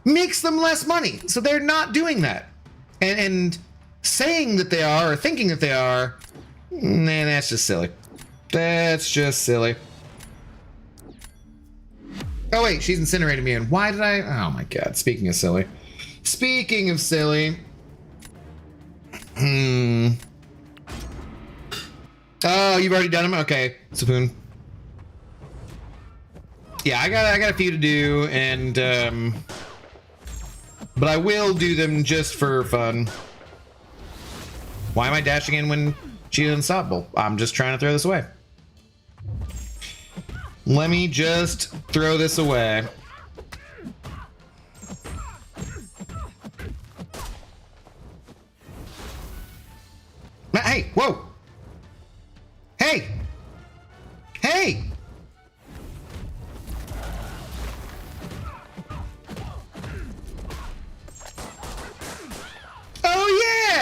[SPEAKER 1] makes them less money. So they're not doing that. And saying that they are or thinking that they are, man, that's just silly. That's just silly. Oh wait, she's incinerating me. And why did I? Oh my god. Speaking of silly. Speaking of silly. Oh, you've already done them? Okay, Sapoon. Yeah, I got a few to do, and but I will do them just for fun. Why am I dashing in when she's unstoppable? I'm just trying to throw this away. Let me just throw this away. Hey, whoa. Hey. Hey.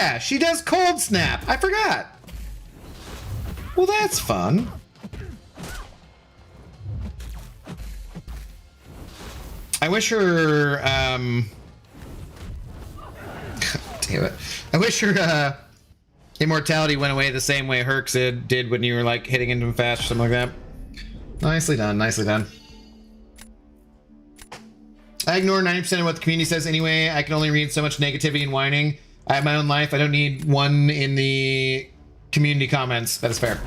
[SPEAKER 1] yeah, she does Cold Snap. I forgot. Well, that's fun. I wish her, damn it. I wish her, immortality went away the same way Herc did when you were, like, hitting into him fast or something like that. Nicely done, nicely done. I ignore 90% of what the community says anyway. I can only read so much negativity and whining. I have my own life. I don't need one in the community comments. That is fair.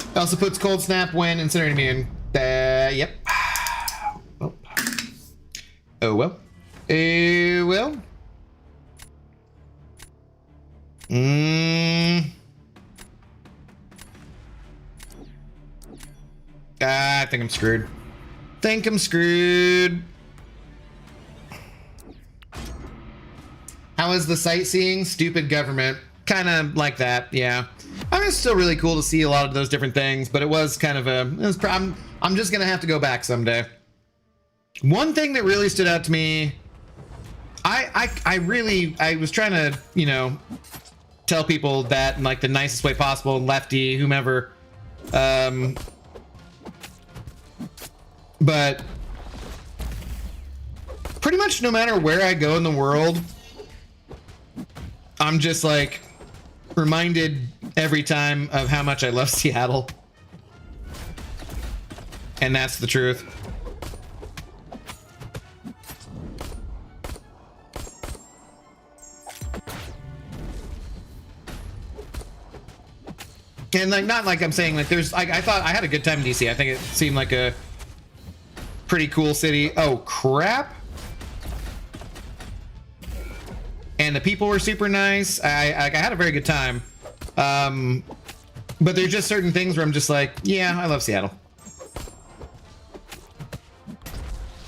[SPEAKER 1] It also puts Cold Snap when incinerating immune. Yep. Oh. Oh well. Oh well. I think I'm screwed. Think I'm screwed. How is the sightseeing? Stupid government. Kind of like that, yeah. I mean, it's still really cool to see a lot of those different things, but it was kind of a... I'm just going to have to go back someday. One thing that really stood out to me... I was trying to, you know, tell people that in, like, the nicest way possible, Lefty, whomever. But pretty much no matter where I go in the world, I'm just like reminded every time of how much I love Seattle. And that's the truth. And like, not like I'm saying like there's like, I thought I had a good time in DC. I think it seemed like a pretty cool city. Oh crap. And the people were super nice. I had a very good time. But there's just certain things where I'm just like, yeah, I love Seattle.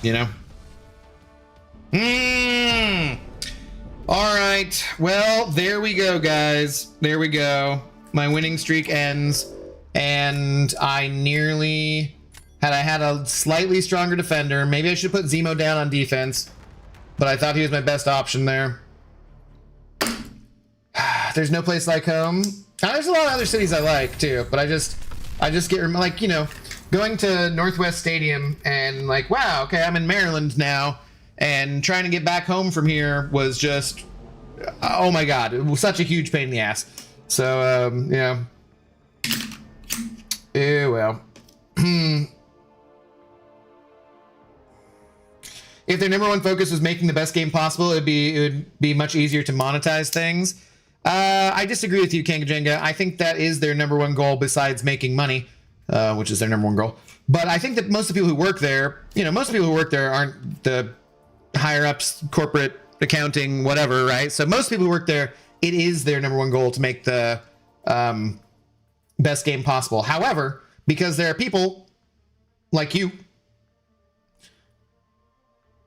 [SPEAKER 1] You know? All right. Well, there we go, guys. There we go. My winning streak ends. And I nearly... Had I had a slightly stronger defender, maybe I should put Zemo down on defense. But I thought he was my best option there. There's no place like home. There's a lot of other cities I like too, but I just get like, you know, going to Northwest Stadium and like, wow, okay, I'm in Maryland now, and trying to get back home from here was just, oh my god, it was such a huge pain in the ass. So yeah. Well. If their number one focus was making the best game possible, it would be much easier to monetize things. I disagree with you, Kangajenga. I think that is their number one goal besides making money, which is their number one goal. But I think that most of the people who work there, you know, most of the people who work there aren't the higher ups, corporate accounting, whatever, right? So most people who work there, it is their number one goal to make the best game possible. However, because there are people like you,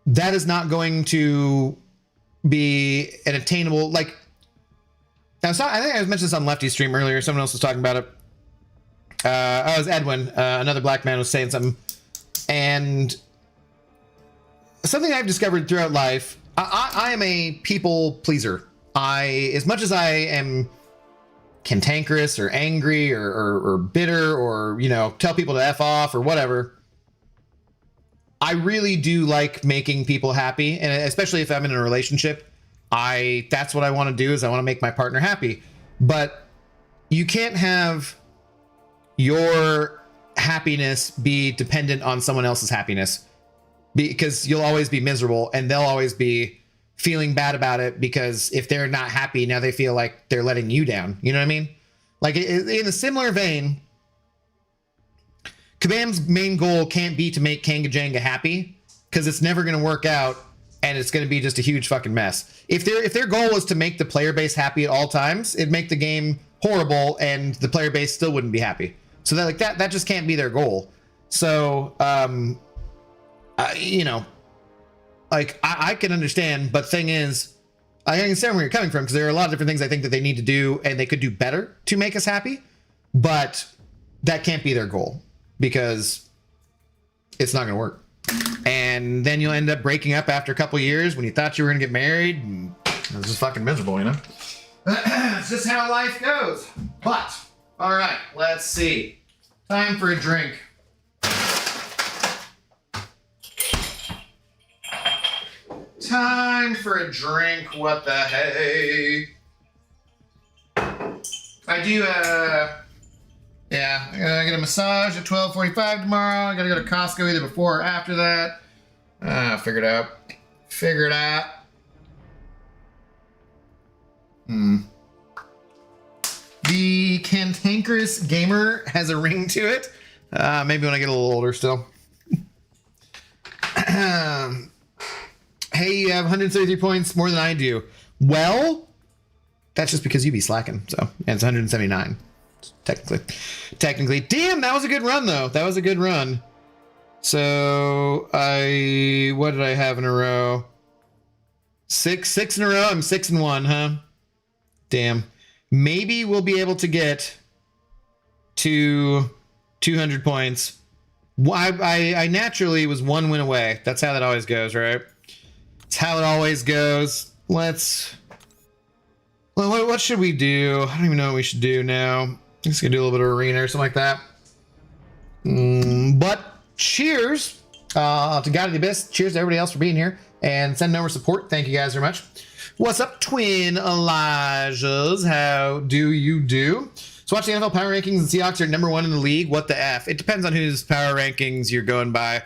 [SPEAKER 1] that is not going to be an attainable, like, now, I think I mentioned this on Lefty's stream earlier. Someone else was talking about it. It was Edwin. Another black man was saying something. And something I've discovered throughout life, I am a people pleaser. As much as I am cantankerous or angry or bitter or, you know, tell people to F off or whatever, I really do like making people happy. And especially if I'm in a relationship, that's what I want to do, is I want to make my partner happy. But you can't have your happiness be dependent on someone else's happiness, because you'll always be miserable and they'll always be feeling bad about it, because if they're not happy, now they feel like they're letting you down. You know what I mean? Like in a similar vein, Kabam's main goal can't be to make Kangajanga happy, because it's never going to work out. And it's going to be just a huge fucking mess. If their goal was to make the player base happy at all times, it'd make the game horrible, and the player base still wouldn't be happy. So that just can't be their goal. So, you know, like I can understand, but thing is, I understand where you're coming from, because there are a lot of different things I think that they need to do and they could do better to make us happy, but that can't be their goal, because it's not going to work. And then you'll end up breaking up after a couple years when you thought you were gonna get married, and it was just fucking miserable, you know? It's just how life goes. But, all right, let's see. Time for a drink. Time for a drink. What the hey? I do, yeah, I get a massage at 12:45 tomorrow. I gotta go to Costco either before or after that. Figure it out. Figure it out. The Cantankerous Gamer has a ring to it. Maybe when I get a little older still. Hey, you have 133 points, more than I do. Well, that's just because you be slacking. So, and it's 179. Technically. Damn, that was a good run, though. That was a good run. So, what did I have in a row? Six in a row? I'm 6-1, huh? Damn. Maybe we'll be able to get to 200 points. I naturally was 1 win away. That's how that always goes, right? It's how it always goes. Well, what should we do? I don't even know what we should do now. I'm just gonna do a little bit of arena or something like that. But cheers to God of the Abyss. Cheers to everybody else for being here and sending over support. Thank you guys very much. What's up, Twin Elijahs? How do you do? So watch the NFL power rankings, and Seahawks are number 1 in the league. What the F? It depends on whose power rankings you're going by.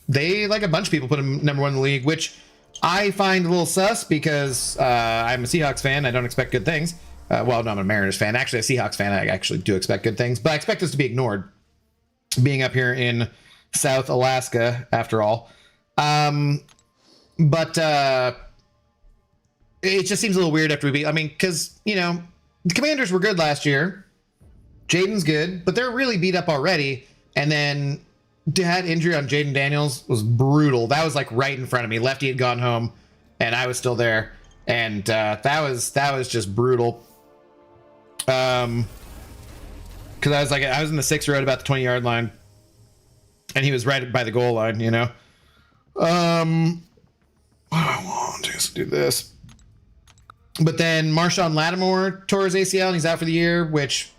[SPEAKER 1] They, like a bunch of people, put them number 1 in the league, which I find a little sus because I'm a Seahawks fan. I don't expect good things. Well, no, I'm a Mariners fan. Actually, a Seahawks fan. I actually do expect good things, but I expect this to be ignored, being up here in South Alaska, after all. But it just seems a little weird after we beat. I mean, because, you know, the Commanders were good last year. Jaden's good, but they're really beat up already. And then that injury on Jaden Daniels was brutal. That was like right in front of me. Lefty had gone home, and I was still there. And that was just brutal. Because I was in the 6 road about the 20-yard line, and he was right by the goal line. You know. What do I want? Just do this. But then Marshawn Lattimore tore his ACL and he's out for the year, which,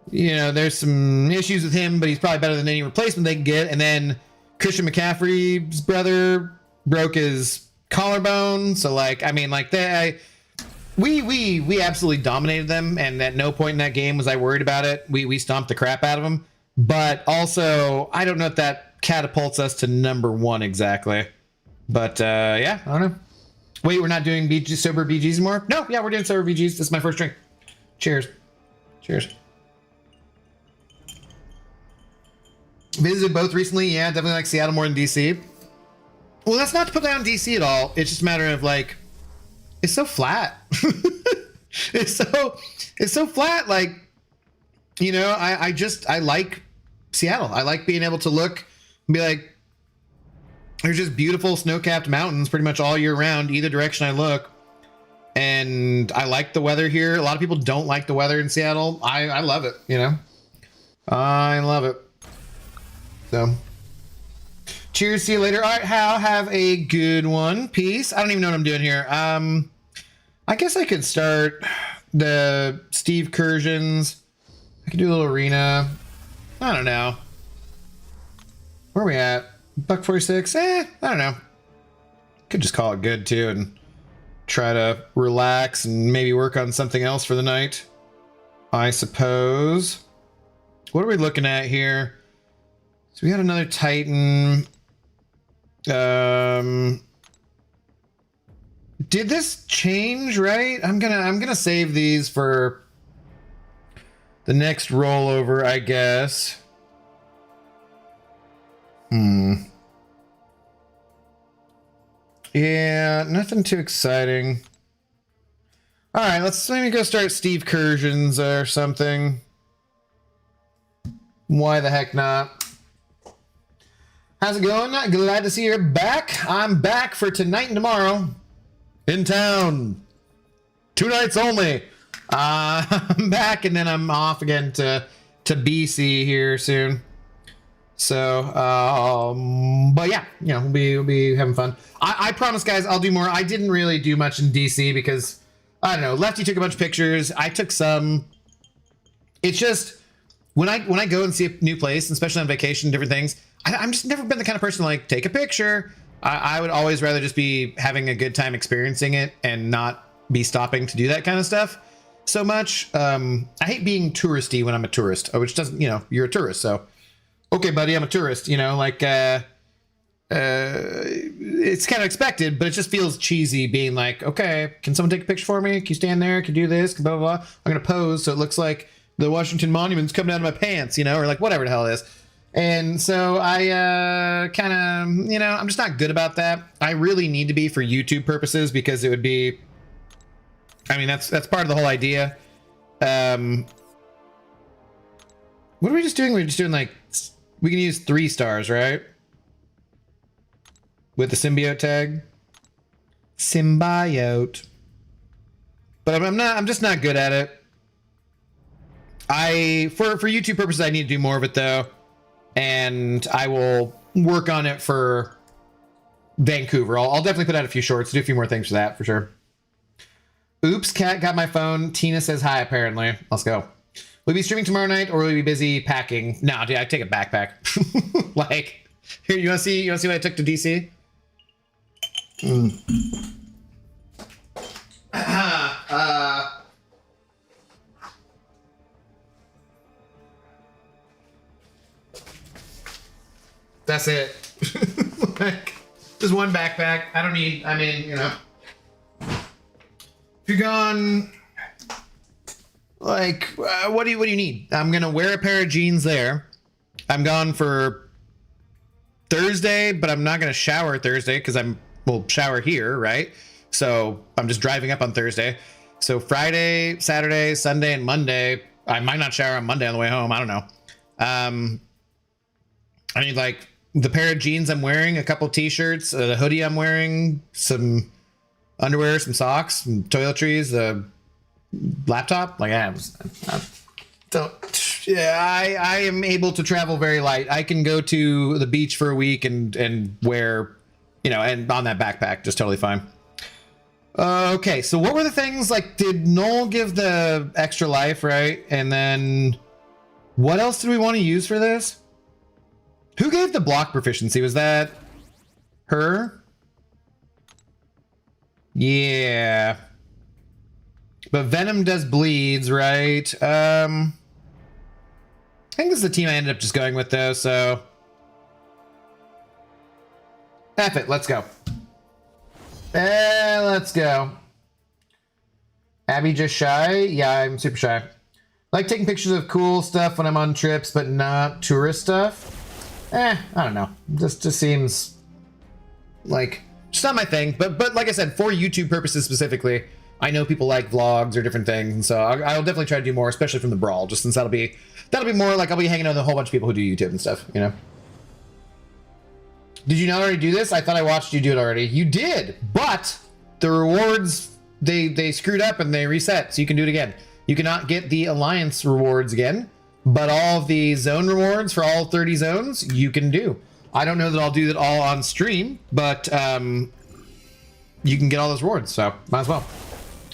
[SPEAKER 1] you know, there's some issues with him, but he's probably better than any replacement they can get. And then Christian McCaffrey's brother broke his collarbone. So, like, I mean, like, we absolutely dominated them. And at no point in that game was I worried about it. We stomped the crap out of them. But also, I don't know if that catapults us to number 1 exactly. But, yeah, I don't know. Wait, we're not doing sober BGs anymore? No, yeah, we're doing sober BGs. This is my first drink. Cheers. Cheers. Visited both recently. Yeah, definitely like Seattle more than DC. Well, that's not to put down DC at all. It's just a matter of, like, it's so flat. It's so flat. Like, you know, I like Seattle. I like being able to look and be like, there's just beautiful snow-capped mountains pretty much all year round, either direction I look. And I like the weather here. A lot of people don't like the weather in Seattle. I love it, you know? I love it. So, cheers, see you later. All right, Hal, have a good one. Peace. I don't even know what I'm doing here. I guess I could start the Steve Cursions. I could do a little arena. I don't know. Where are we at? $146? I don't know. Could just call it good too and try to relax and maybe work on something else for the night, I suppose. What are we looking at here? So we got another Titan. Did this change, right? I'm gonna save these for the next rollover, I guess. Yeah, nothing too exciting. All right, let's maybe go start Steve Cursions or something. Why the heck not? How's it going? Glad to see you're back. I'm back for tonight and tomorrow. In town. 2 nights only. I'm back and then I'm off again to BC here soon. So, but yeah, you know, we'll be having fun. I promise, guys, I'll do more. I didn't really do much in DC because I don't know. Lefty took a bunch of pictures. I took some. It's just when I go and see a new place, especially on vacation, different things. I'm just never been the kind of person to, like, take a picture. I would always rather just be having a good time experiencing it and not be stopping to do that kind of stuff so much. I hate being touristy when I'm a tourist, which doesn't, you know, you're a tourist, so. Okay, buddy, I'm a tourist, you know, like, it's kind of expected, but it just feels cheesy being like, okay, can someone take a picture for me? Can you stand there? Can you do this? Blah, blah, blah. I'm going to pose so it looks like the Washington Monument's coming out of my pants, you know, or like whatever the hell it is. And so I kind of, you know, I'm just not good about that. I really need to be for YouTube purposes because it would be, I mean, that's part of the whole idea. What are we just doing? We're just doing like, we can use 3 stars, right? With the symbiote tag. Symbiote. But I'm just not good at it. For YouTube purposes, I need to do more of it though. And I will work on it for Vancouver. I'll definitely put out a few shorts, do a few more things for that for sure. Oops, cat got my phone. Tina says hi, apparently. Let's go. Will you be streaming tomorrow night or will you be busy packing? No, dude, I take a backpack. Like, here, you wanna see what I took to DC? That's it. Like, just one backpack. I mean, you know. If you're gone, like, what do you need? I'm gonna wear a pair of jeans there. I'm gone for Thursday, but I'm not gonna shower Thursday because we'll shower here, right? So I'm just driving up on Thursday. So Friday, Saturday, Sunday, and Monday. I might not shower on Monday on the way home. I don't know. I need like the pair of jeans I'm wearing, a couple t-shirts, the hoodie I'm wearing, some underwear, some socks, some toiletries, the laptop. Like I am able to travel very light. I can go to the beach for a week and wear, you know, and on that backpack, just totally fine. Okay, so what were the things, like, did Noel give the extra life, right? And then what else did we want to use for this? Who gave the block proficiency? Was that her? Yeah. But Venom does bleeds, right? I think this is the team I ended up just going with, though, so... F it, let's go. Let's go. Abby just shy? Yeah, I'm super shy. Like taking pictures of cool stuff when I'm on trips, but not tourist stuff. I don't know. Just seems like just not my thing. But like I said, for YouTube purposes specifically, I know people like vlogs or different things, and so I'll definitely try to do more, especially from the Brawl, just since that'll be more like I'll be hanging out with a whole bunch of people who do YouTube and stuff, you know. Did you not already do this? I thought I watched you do it already. You did, but the rewards they screwed up and they reset, so you can do it again. You cannot get the Alliance rewards again. But all of the zone rewards for all 30 zones, you can do. I don't know that I'll do that all on stream, but you can get all those rewards, so might as well.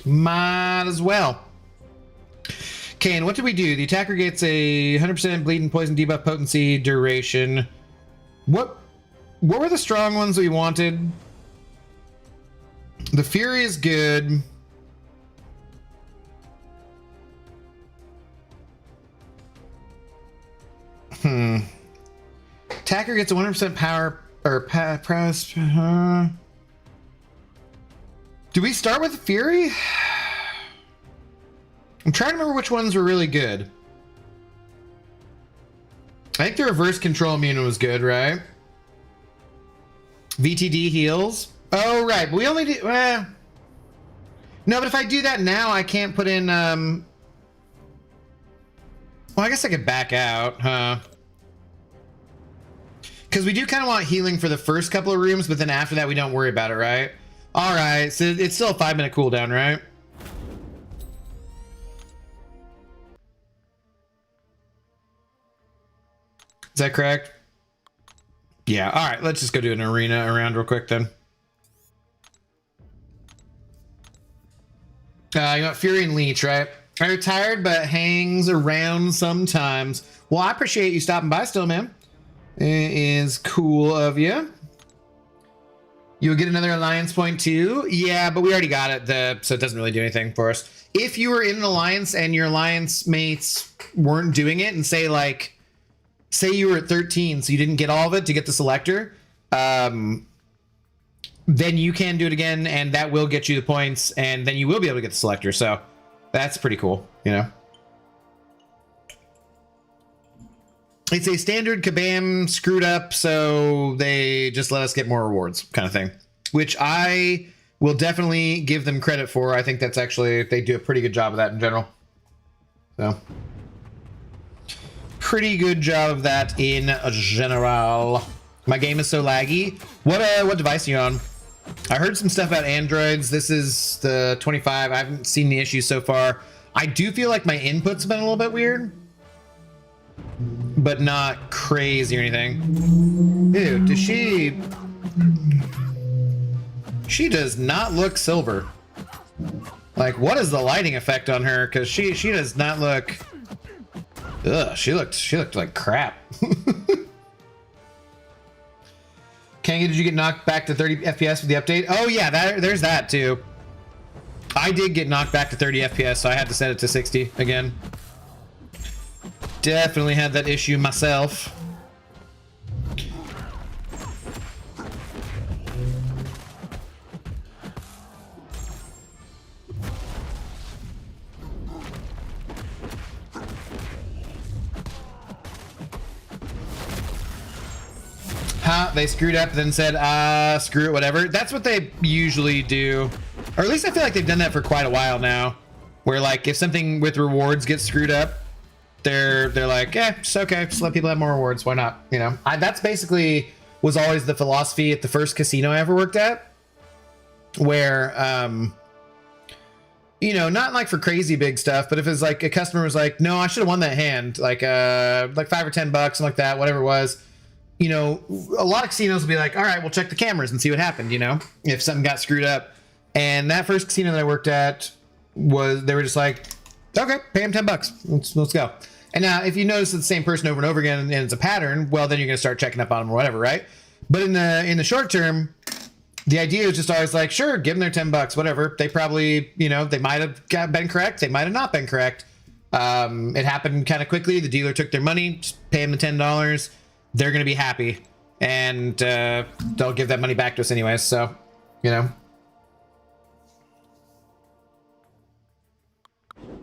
[SPEAKER 1] Might as well. Okay, and what did we do? The attacker gets a 100% bleed and poison debuff potency duration. What were the strong ones we wanted? The Fury is good. Attacker gets a 100% power or prowess. Do we start with Fury? I'm trying to remember which ones were really good. I think the reverse control immune was good, right? VTD heals. Oh, right. But we only do... no, but if I do that now, I can't put in... Well, I guess I could back out, huh? Because we do kind of want healing for the first couple of rooms, but then after that, we don't worry about it, right? All right, so it's still a 5-minute cooldown, right? Is that correct? Yeah, all right, let's just go do an arena around real quick then. You got Fury and Leech, right? I retired, but hangs around sometimes. Well, I appreciate you stopping by still, man. It is cool of you. You'll get another alliance point too. Yeah, but we already got it, so it doesn't really do anything for us. If you were in an alliance and your alliance mates weren't doing it, and say you were at 13, so you didn't get all of it to get the selector, then you can do it again, and that will get you the points, and then you will be able to get the selector. So that's pretty cool, you know. It's a standard Kabam screwed up, so they just let us get more rewards kind of thing, which I will definitely give them credit for. I think that's actually, they do a pretty good job of that in general. So pretty good job of that in general. My game is so laggy. What device are you on? I heard some stuff about Androids. This is the 25. I haven't seen the issues so far. I do feel like my input's been a little bit weird, but not crazy or anything. Ew, does she does not look silver. Like, what is the lighting effect on her? Because she does not look. Ugh, she looked like crap. Kanga, did you get knocked back to 30 FPS with the update? Oh yeah, there's that too. I did get knocked back to 30 FPS, so I had to set it to 60 again. Definitely had that issue myself. They screwed up, then said, screw it, whatever. That's what they usually do. Or at least I feel like they've done that for quite a while now. Where, like, if something with rewards gets screwed up, they're like, it's okay, just let people have more rewards, why not? You know, that's basically was always the philosophy at the first casino I ever worked at. Where, you know, not like for crazy big stuff, but if it's like a customer was like, no, I should have won that hand, like $5 or $10, something like that, whatever it was. You know, a lot of casinos will be like, all right, we'll check the cameras and see what happened, you know, if something got screwed up. And that first casino that I worked at they were just like, okay, pay him $10. Let's go. And now if you notice it's the same person over and over again and it's a pattern, well, then you're going to start checking up on them or whatever, right? But in the short term, the idea is just always like, sure, give them their $10, whatever. They probably, you know, they might have been correct. They might have not been correct. It happened kind of quickly. The dealer took their money, just pay them the $10. They're going to be happy, and they'll give that money back to us anyways. So, you know,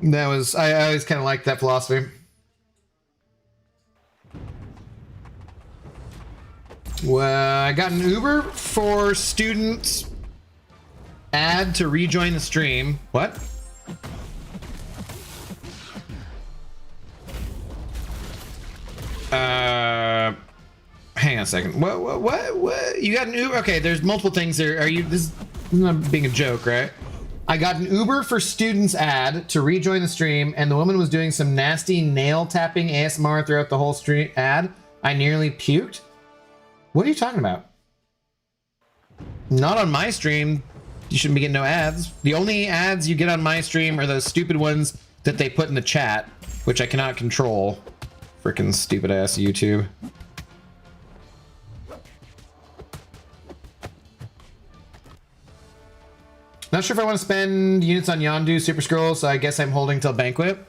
[SPEAKER 1] that was, I always kind of liked that philosophy. Well, I got an Uber for students. Add to rejoin the stream. What? Hang on a second. What? You got an Uber? Okay, there's multiple things there. This is not being a joke, right? I got an Uber for students ad to rejoin the stream, and the woman was doing some nasty nail tapping ASMR throughout the whole stream ad. I nearly puked. What are you talking about? Not on my stream. You shouldn't be getting no ads. The only ads you get on my stream are those stupid ones that they put in the chat, which I cannot control. Freaking stupid ass YouTube. Not sure if I want to spend units on Yondu Super Scroll, so I guess I'm holding till Banquet.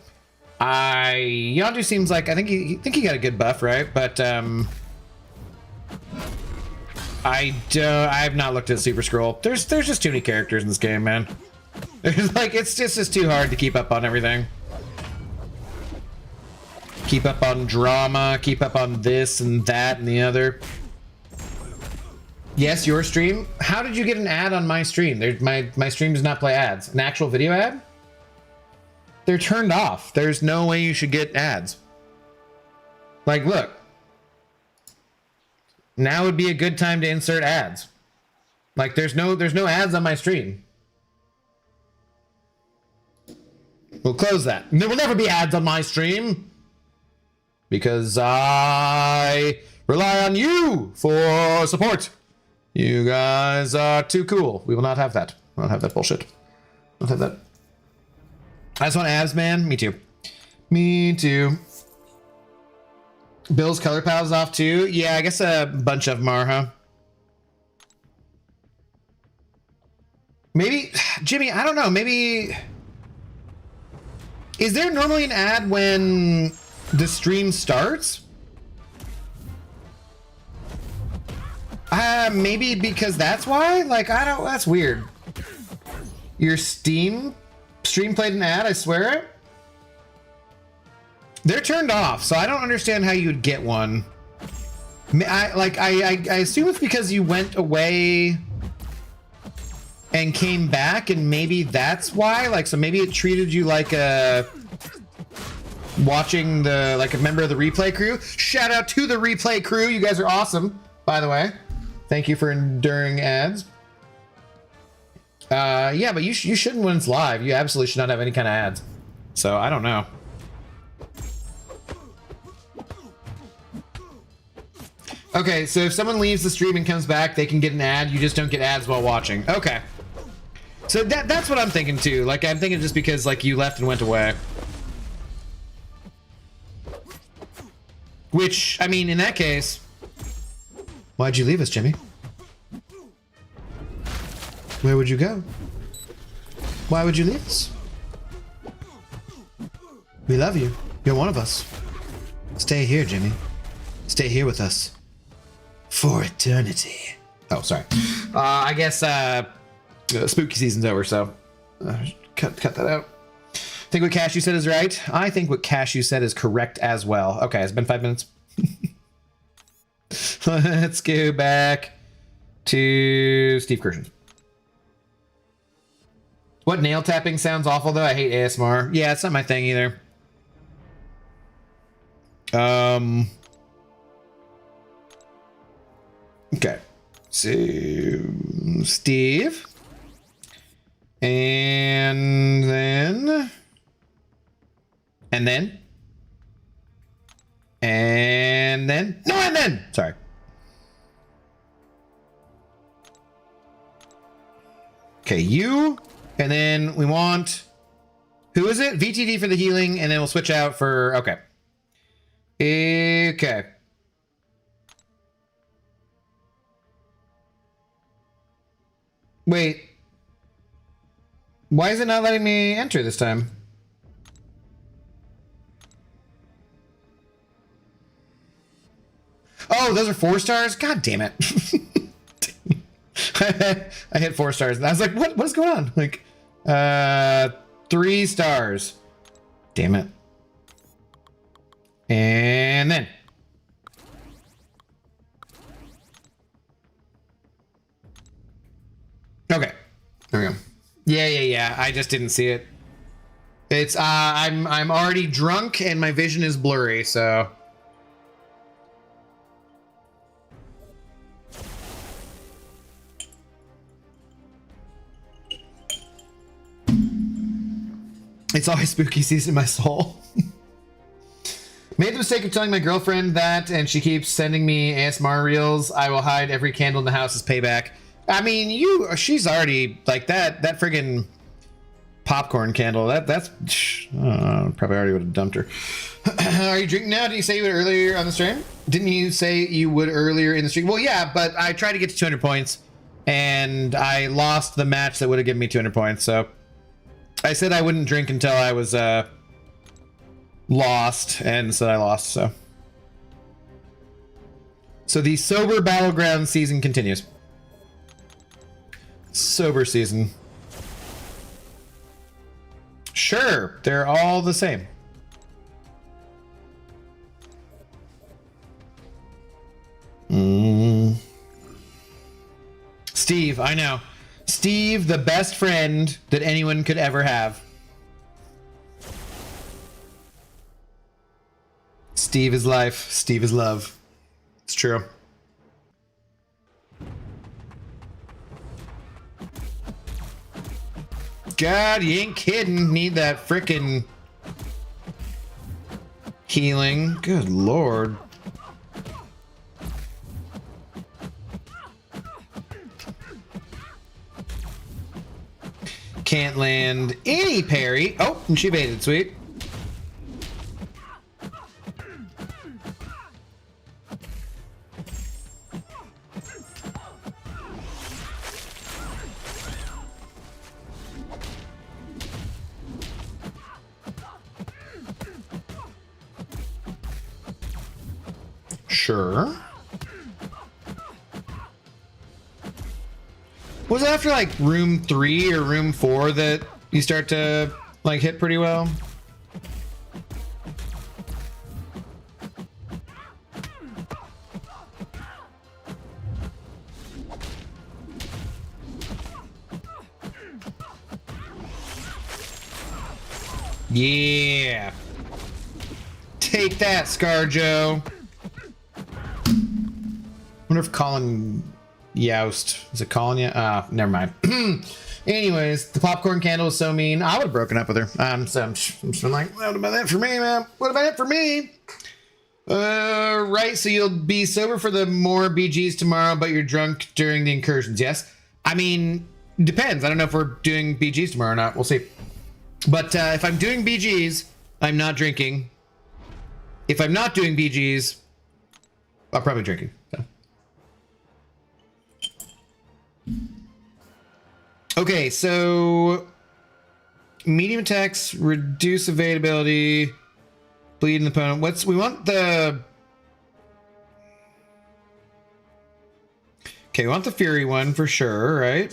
[SPEAKER 1] Yondu seems like, I think he got a good buff, right? But I've not looked at Super Scroll. There's just too many characters in this game, man. There's like, it's just too hard to keep up on everything. Keep up on drama, keep up on this and that and the other. Yes, your stream. How did you get an ad on my stream? My stream does not play ads. An actual video ad? They're turned off. There's no way you should get ads. Like, look. Now would be a good time to insert ads. Like, there's no ads on my stream. We'll close that. There will never be ads on my stream. Because I rely on you for support. You guys are too cool. We will not have that. We will not have that bullshit. Not have that. I just want abs, man. Me too. Me too. Bill's color palette's off too. Yeah, I guess a bunch of them are, huh? Maybe, Jimmy, I don't know. Maybe, is there normally an ad when the stream starts? Maybe because that's why? Like, I don't, that's weird. Your stream played an ad, I swear it. They're turned off, so I don't understand how you'd get one. I assume it's because you went away and came back, and maybe that's why. Like, so maybe it treated you like a watching the, like a member of the replay crew. Shout out to the replay crew. You guys are awesome, by the way. Thank you for enduring ads. Yeah, but you shouldn't when it's live. You absolutely should not have any kind of ads. So I don't know. Okay, so if someone leaves the stream and comes back, they can get an ad. You just don't get ads while watching. Okay. So that's what I'm thinking too. Like, I'm thinking just because like you left and went away. Which, I mean, in that case, why'd you leave us, Jimmy? Where would you go? Why would you leave us? We love you. You're one of us. Stay here, Jimmy. Stay here with us. For eternity. Oh, sorry. I guess spooky season's over, so cut that out. Think what Cashew said is right. I think what Cashew said is correct as well. Okay, it's been 5 minutes. Let's go back to Steve Kirschen. What, nail tapping sounds awful though? I hate ASMR. Yeah, it's not my thing either. Okay, so Steve, and then, sorry. Okay, you, and then we want, who is it? VTD for the healing, and then we'll switch out for, okay. Okay. Wait. Why is it not letting me enter this time? Oh, those are 4 stars? God damn it. I hit 4 stars and I was like, what's going on? Like, 3 stars. Damn it. And then. Okay. There we go. Yeah. I just didn't see it. It's I'm already drunk and my vision is blurry, so. It's always spooky season in my soul. Made the mistake of telling my girlfriend that, and she keeps sending me ASMR reels. I will hide every candle in the house as payback. I mean, she's already like that friggin' popcorn candle. That's probably already would have dumped her. Are you drinking now? Did you say you would earlier on the stream? Didn't you say you would earlier in the stream? Well, yeah, but I tried to get to 200 points and I lost the match that would have given me 200 points. So I said I wouldn't drink until I was lost, and said I lost. So the sober battleground season continues. Sober season. Sure, they're all the same. Steve, I know. Steve, the best friend that anyone could ever have. Steve is life. Steve is love. It's true. God, you ain't kidding. Need that frickin' healing. Good lord. can't land any parry. Oh, and she baited. Sweet. Sure. Was it after like room 3 or room 4 that you start to like hit pretty well? Yeah. Take that, ScarJo. Wonder if Colin Youst. Is it Colin? Never mind. Anyways, the popcorn candle is so mean. I would have broken up with her. So I'm just like, what about that for me, man? What about it for me? Right. So you'll be sober for the more BGs tomorrow, but you're drunk during the incursions. Yes. I mean, depends. I don't know if we're doing BGs tomorrow or not. We'll see. But if I'm doing BGs, I'm not drinking. If I'm not doing BGs, I'm probably drinking. So. Okay, so medium attacks reduce evadability, bleed an opponent. We want the we want the Fury one for sure, right?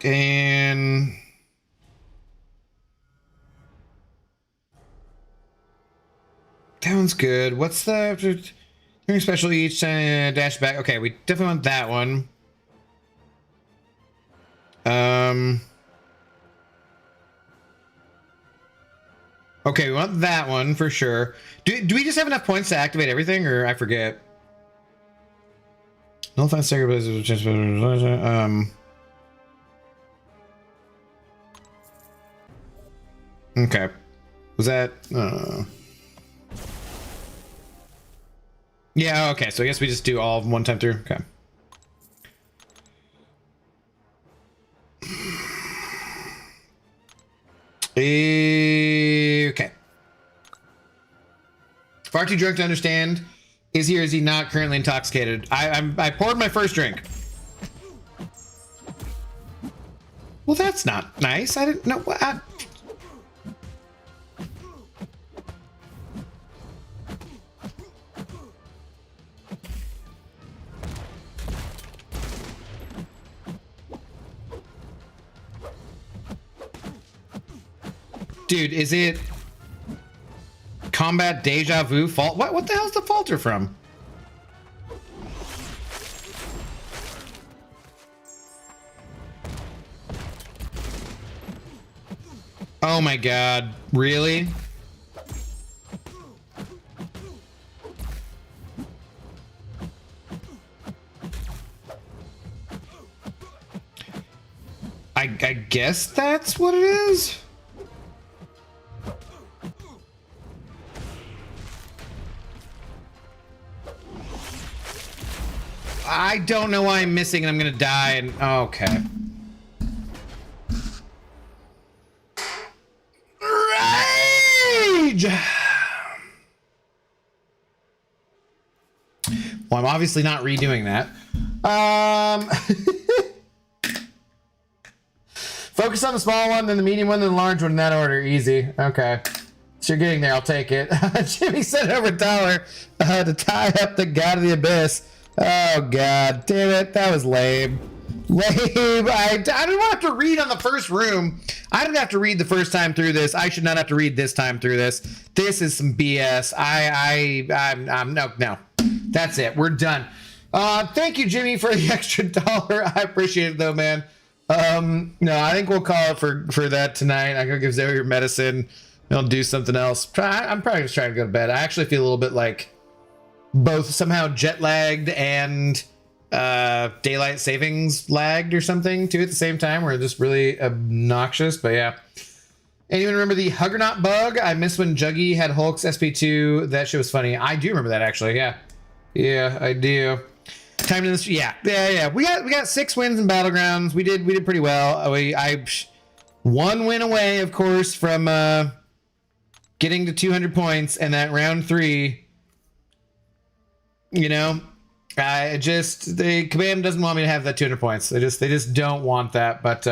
[SPEAKER 1] And that one's good. What's the special each dash back? Okay, we definitely want that one. Okay, we want that one for sure. Do we just have enough points to activate everything, or I forget? Nullify sacrifices. Okay. Was that? Yeah. Okay. So I guess we just do all of them one time through. Okay. Okay. Far too drunk to understand. Is he or is he not currently intoxicated? I poured my first drink. Well, that's not nice. I didn't know what. Dude, is it combat deja vu fault? What the hell's the falter from? Oh my god, really? I guess that's what it is? I don't know why I'm missing and I'm gonna die and okay. Rage! Well, I'm obviously not redoing that. Focus on the small one, then the medium one, then the large one in that order. Easy. Okay. So you're getting there, I'll take it. Jimmy sent over $1 to tie up the god of the abyss. Oh god, damn it, that was lame. Lame. I didn't have to read on the first room. I didn't have to read the first time through this. I should not have to read this time through this. This is some BS. I'm no. That's it. We're done. Thank you, Jimmy, for the extra $1. I appreciate it though, man. No, I think we'll call it for that tonight. I'm gonna give Zoe your medicine. I'll do something else. I'm probably just trying to go to bed. I actually feel a little bit like both somehow jet lagged and daylight savings lagged or something too at the same time. We're just really obnoxious, but yeah. Anyone remember the Huggernaut bug? I miss when Juggy had Hulk's SP2. That shit was funny. I do remember that actually. Yeah, I do. Time to this. Yeah. We got 6 wins in Battlegrounds. We did pretty well. I 1 win away, of course, from getting to 200 points, and that round 3. You know, the Kabam doesn't want me to have that 200 points. They just don't want that. But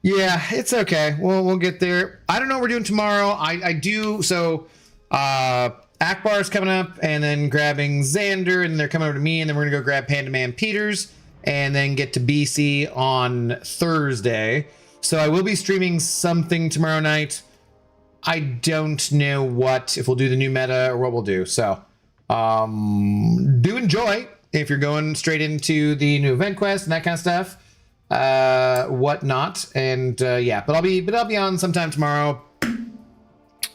[SPEAKER 1] yeah, it's okay. We'll get there. I don't know what we're doing tomorrow. I do so. Akbar's coming up, and then grabbing Xander, and they're coming over to me, and then we're gonna go grab Panda Man Peters, and then get to BC on Thursday. So I will be streaming something tomorrow night. I don't know what, if we'll do the new meta or what we'll do. So do enjoy if you're going straight into the new event quest and that kind of stuff, whatnot. And yeah, but I'll be on sometime tomorrow.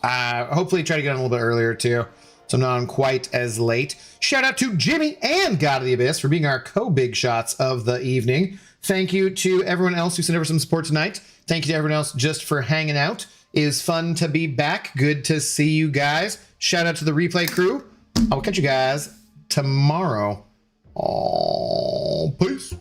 [SPEAKER 1] Hopefully try to get on a little bit earlier too, so I'm not on quite as late. Shout out to Jimmy and God of the Abyss for being our co-big shots of the evening. Thank you to everyone else who sent over some support tonight. Thank you to everyone else just for hanging out. It is fun to be back. Good to see you guys. Shout out to the replay crew. I'll catch you guys tomorrow. Oh, peace.